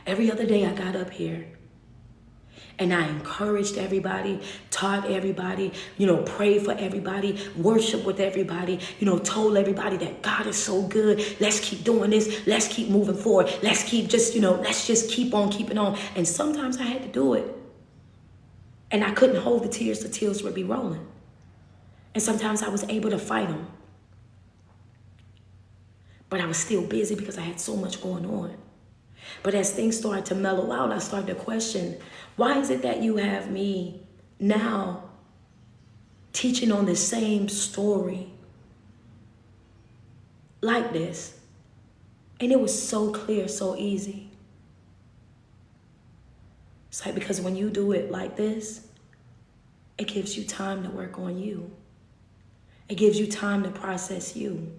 Speaker 1: Every other day I got up here and I encouraged everybody, taught everybody, prayed for everybody, worshiped with everybody, told everybody that God is so good. Let's keep doing this. Let's keep moving forward. Let's keep let's just keep on keeping on. And sometimes I had to do it. And I couldn't hold the tears would be rolling. And sometimes I was able to fight them. But I was still busy because I had so much going on. But as things started to mellow out, I started to question, why is it that you have me now teaching on the same story like this? And it was so clear, so easy. It's like, because when you do it like this, it gives you time to work on you. It gives you time to process you.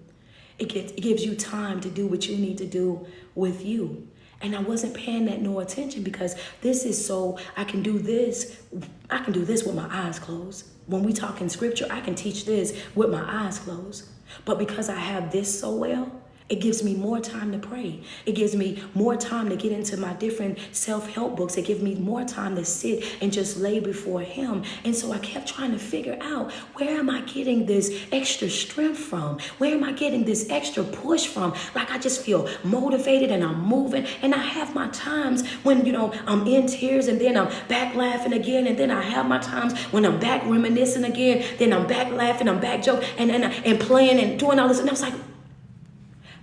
Speaker 1: It gives you time to do what you need to do with you. And I wasn't paying that no attention, because this is so, I can do this with my eyes closed. When we talk in scripture, I can teach this with my eyes closed. But because I have this so well, it gives me more time to pray. It gives me more time to get into my different self-help books. It gives me more time to sit and just lay before him. And so I kept trying to figure out, where am I getting this extra strength from? Where am I getting this extra push from? Like, I just feel motivated and I'm moving. And I have my times when, I'm in tears, and then I'm back laughing again. And then I have my times when I'm back reminiscing again. Then I'm back laughing, I'm back joking and playing and doing all this. And I was like,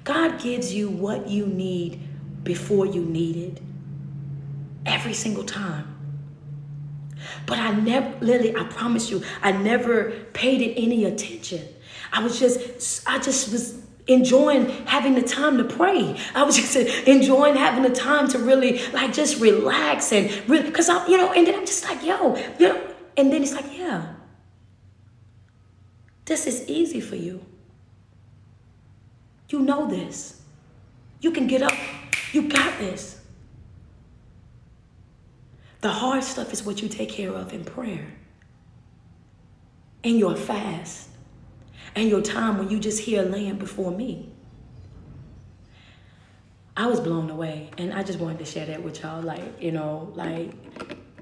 Speaker 1: God gives you what you need before you need it. Every single time. But I never, Lily, I promise you, I never paid it any attention. I just was enjoying having the time to pray. I was just enjoying having the time to really just relax and really, because and then I'm just like, and then it's like, this is easy for you. You know this. You can get up. You got this. The hard stuff is what you take care of in prayer. And your fast. And your time when you just here laying before me. I was blown away. And I just wanted to share that with y'all.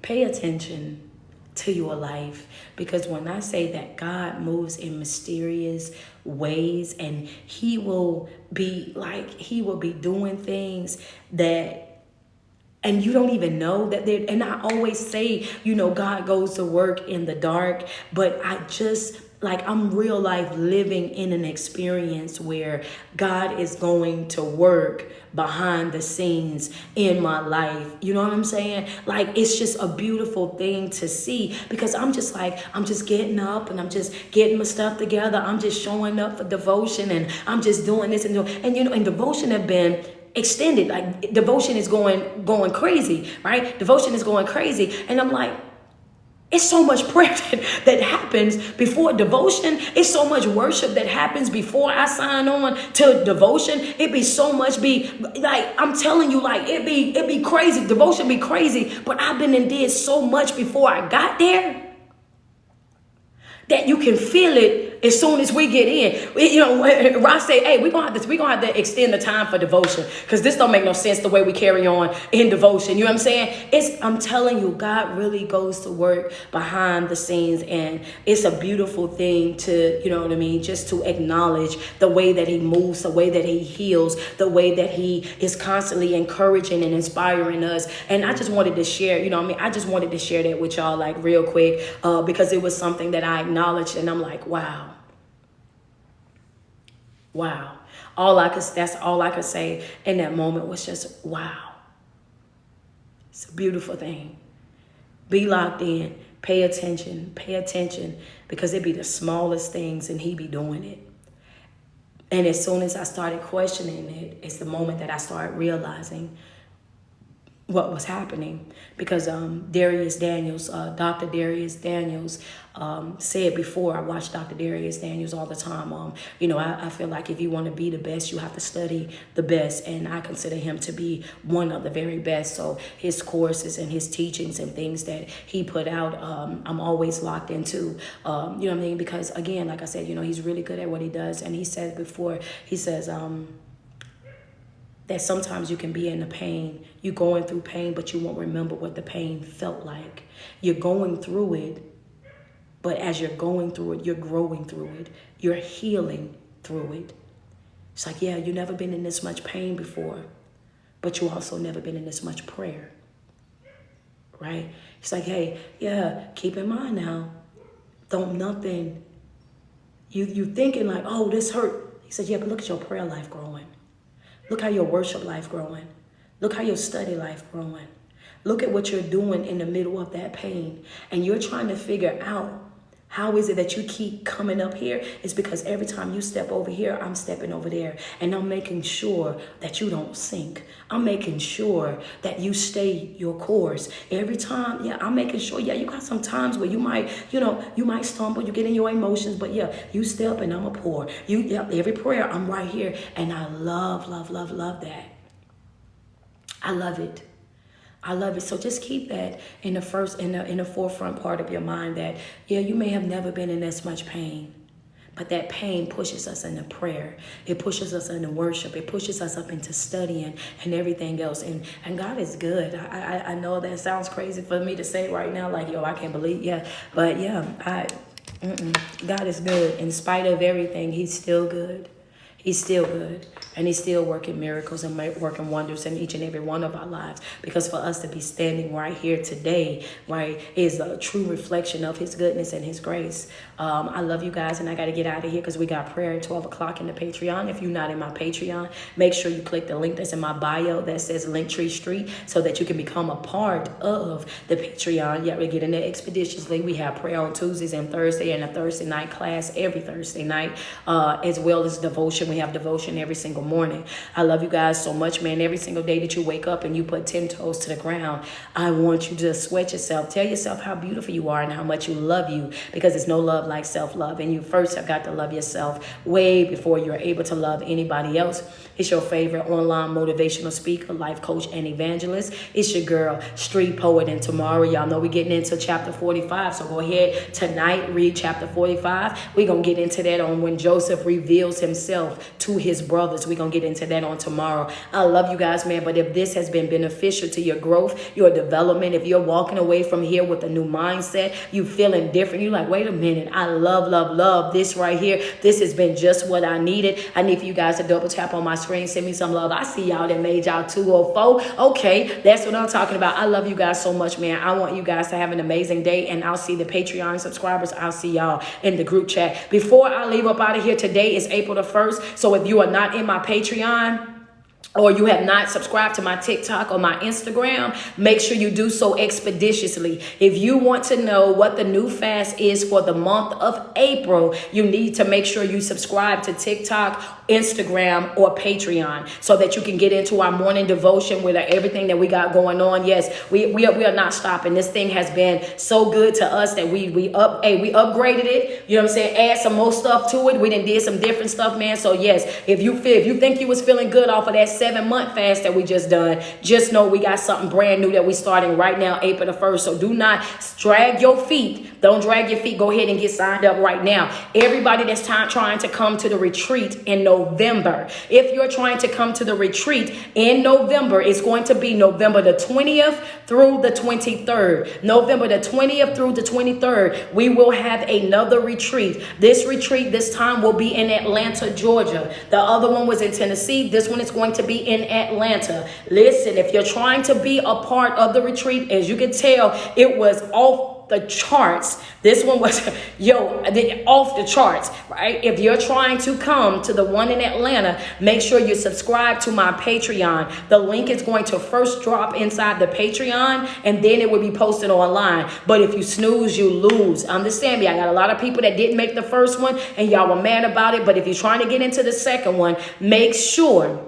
Speaker 1: Pay attention to your life, because when I say that God moves in mysterious ways, and he will be doing things that, and you don't even know that they're, and I always say, God goes to work in the dark, but I'm real life living in an experience where God is going to work behind the scenes in my life. You know what I'm saying? It's just a beautiful thing to see, because I'm just getting up and I'm just getting my stuff together. I'm just showing up for devotion, and I'm just doing this and devotion have been extended. Devotion is going crazy, right? Devotion is going crazy. And I'm like, It's so much prayer that happens before devotion. It's so much worship that happens before I sign on to devotion. It be so much I'm telling you, it be crazy. Devotion be crazy. But I've been and did so much before I got there that you can feel it as soon as we get in. Ross say, hey, we're gonna have to extend the time for devotion, because this don't make no sense the way we carry on in devotion. You know what I'm saying? I'm telling you, God really goes to work behind the scenes, and it's a beautiful thing to, you know what I mean, just to acknowledge the way that he moves, the way that he heals, the way that he is constantly encouraging and inspiring us. And I just wanted to share, I just wanted to share that with y'all real quick, because it was something that I acknowledged, and I'm like, wow. That's all I could say in that moment was just, wow. It's a beautiful thing. Be locked in, pay attention, because it be the smallest things and he be doing it. And as soon as I started questioning it, it's the moment that I started realizing what was happening, because Darius Daniels, Dr. Darius Daniels, said before, I watch Dr. Darius Daniels all the time. I feel like if you want to be the best, you have to study the best, and I consider him to be one of the very best. So his courses and his teachings and things that he put out, I'm always locked into. You know what I mean? Because again, like I said, he's really good at what he does, and he said before, he says, that sometimes you can be in the pain. You're going through pain, but you won't remember what the pain felt like. You're going through it, but as you're going through it, you're growing through it. You're healing through it. It's like, yeah, you've never been in this much pain before, but you also never been in this much prayer, right? It's like, hey, yeah, keep in mind now, you thinking like, oh, this hurt. He said, yeah, but look at your prayer life growing. Look how your worship life growing. Look how your study life growing. Look at what you're doing in the middle of that pain. And you're trying to figure out, how is it that you keep coming up here? It's because every time you step over here, I'm stepping over there. And I'm making sure that you don't sink. I'm making sure that you stay your course. Every time, I'm making sure, you got some times where you might stumble, you get in your emotions, but you step and I'm a pour. Every prayer, I'm right here. And I love that. I love it. So just keep that in the forefront part of your mind, that, you may have never been in this much pain, but that pain pushes us into prayer. It pushes us into worship. It pushes us up into studying and everything else. And God is good. I know that sounds crazy for me to say right now, like, I can't believe, but God is good. In spite of everything, he's still good. He's still good, and he's still working miracles and working wonders in each and every one of our lives. Because for us to be standing right here today, right, is a true reflection of his goodness and his grace. I love you guys, and I got to get out of here because we got prayer at 12 o'clock in the Patreon. If you're not in my Patreon, make sure you click the link that's in my bio that says Linktree Street, so that you can become a part of the Patreon. We're getting there expeditiously. We have prayer on Tuesdays and Thursday, and a Thursday night class every Thursday night, as well as devotion. We have devotion every single morning. I love you guys so much, man. Every single day that you wake up and you put 10 toes to the ground, I want you to sweat yourself. Tell yourself how beautiful you are and how much you love you, because there's no love like self-love. And you first have got to love yourself way before you're able to love anybody else. It's your favorite online motivational speaker, life coach, and evangelist. It's your girl, Street Poet. And tomorrow, y'all know we're getting into chapter 45. So go ahead tonight, read chapter 45. We're going to get into that on when Joseph reveals himself to his brothers. We're going to get into that on tomorrow. I love you guys, man. But if this has been beneficial to your growth, your development, if you're walking away from here with a new mindset, you feeling different, you're like, wait a minute, I love this right here. This has been just what I needed. I need for you guys to double tap on my screen. Send me some love. I see y'all that made y'all 204. Okay, that's what I'm talking about. I love you guys so much, man. I want you guys to have an amazing day, and I'll see the Patreon subscribers. I'll see y'all in the group chat. Before I leave up out of here, today is April the 1st. So if you are not in my Patreon, or you have not subscribed to my TikTok or my Instagram, make sure you do so expeditiously. If you want to know what the new fast is for the month of April, you need to make sure you subscribe to TikTok, Instagram, or Patreon so that you can get into our morning devotion with everything that we got going on. Yes, we are not stopping. This thing has been so good to us that we upgraded it. You know what I'm saying? Add some more stuff to it. We did some different stuff, man. So yes, if you think you was feeling good off of that 7-month fast that we just done, just know we got something brand new that we starting right now, April the 1st. So do not drag your feet. Don't drag your feet. Go ahead and get signed up right now. Everybody that's trying to come to the retreat in November. If you're trying to come to the retreat in November, it's going to be November the 20th through the 23rd. November the 20th through the 23rd, we will have another retreat. This retreat this time will be in Atlanta, Georgia. The other one was in Tennessee. This one is going to be in Atlanta. Listen, if you're trying to be a part of the retreat, as you can tell, it was off the charts. This one was off the charts, right? If you're trying to come to the one in Atlanta, make sure you subscribe to my Patreon. The link is going to first drop inside the Patreon, and then it will be posted online. But if you snooze, you lose. Understand me? I got a lot of people that didn't make the first one and y'all were mad about it. But if you're trying to get into the second one, make sure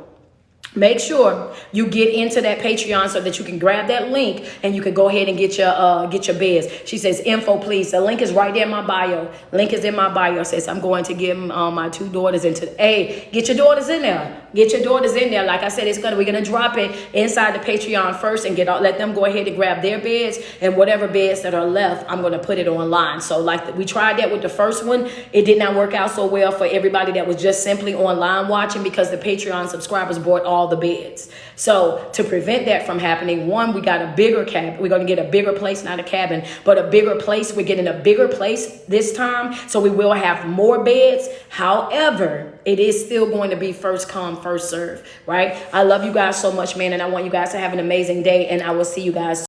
Speaker 1: you get into that Patreon so that you can grab that link and you can go ahead and get your beds. She says, info, please. The link is right there in my bio. Link is in my bio. It says, I'm going to get my 2 daughters into, hey, get your daughters in there. Get your daughters in there. Like I said, we're going to drop it inside the Patreon first and let them go ahead and grab their beds, and whatever beds that are left, I'm going to put it online. So like we tried that with the first one. It did not work out so well for everybody that was just simply online watching, because the Patreon subscribers bought all the beds. So to prevent that from happening, one, we got a bigger cabin. We're going to get a bigger place, not a cabin, but a bigger place. We're getting a bigger place this time. So we will have more beds. However, it is still going to be first come, first serve, right? I love you guys so much, man. And I want you guys to have an amazing day. And I will see you guys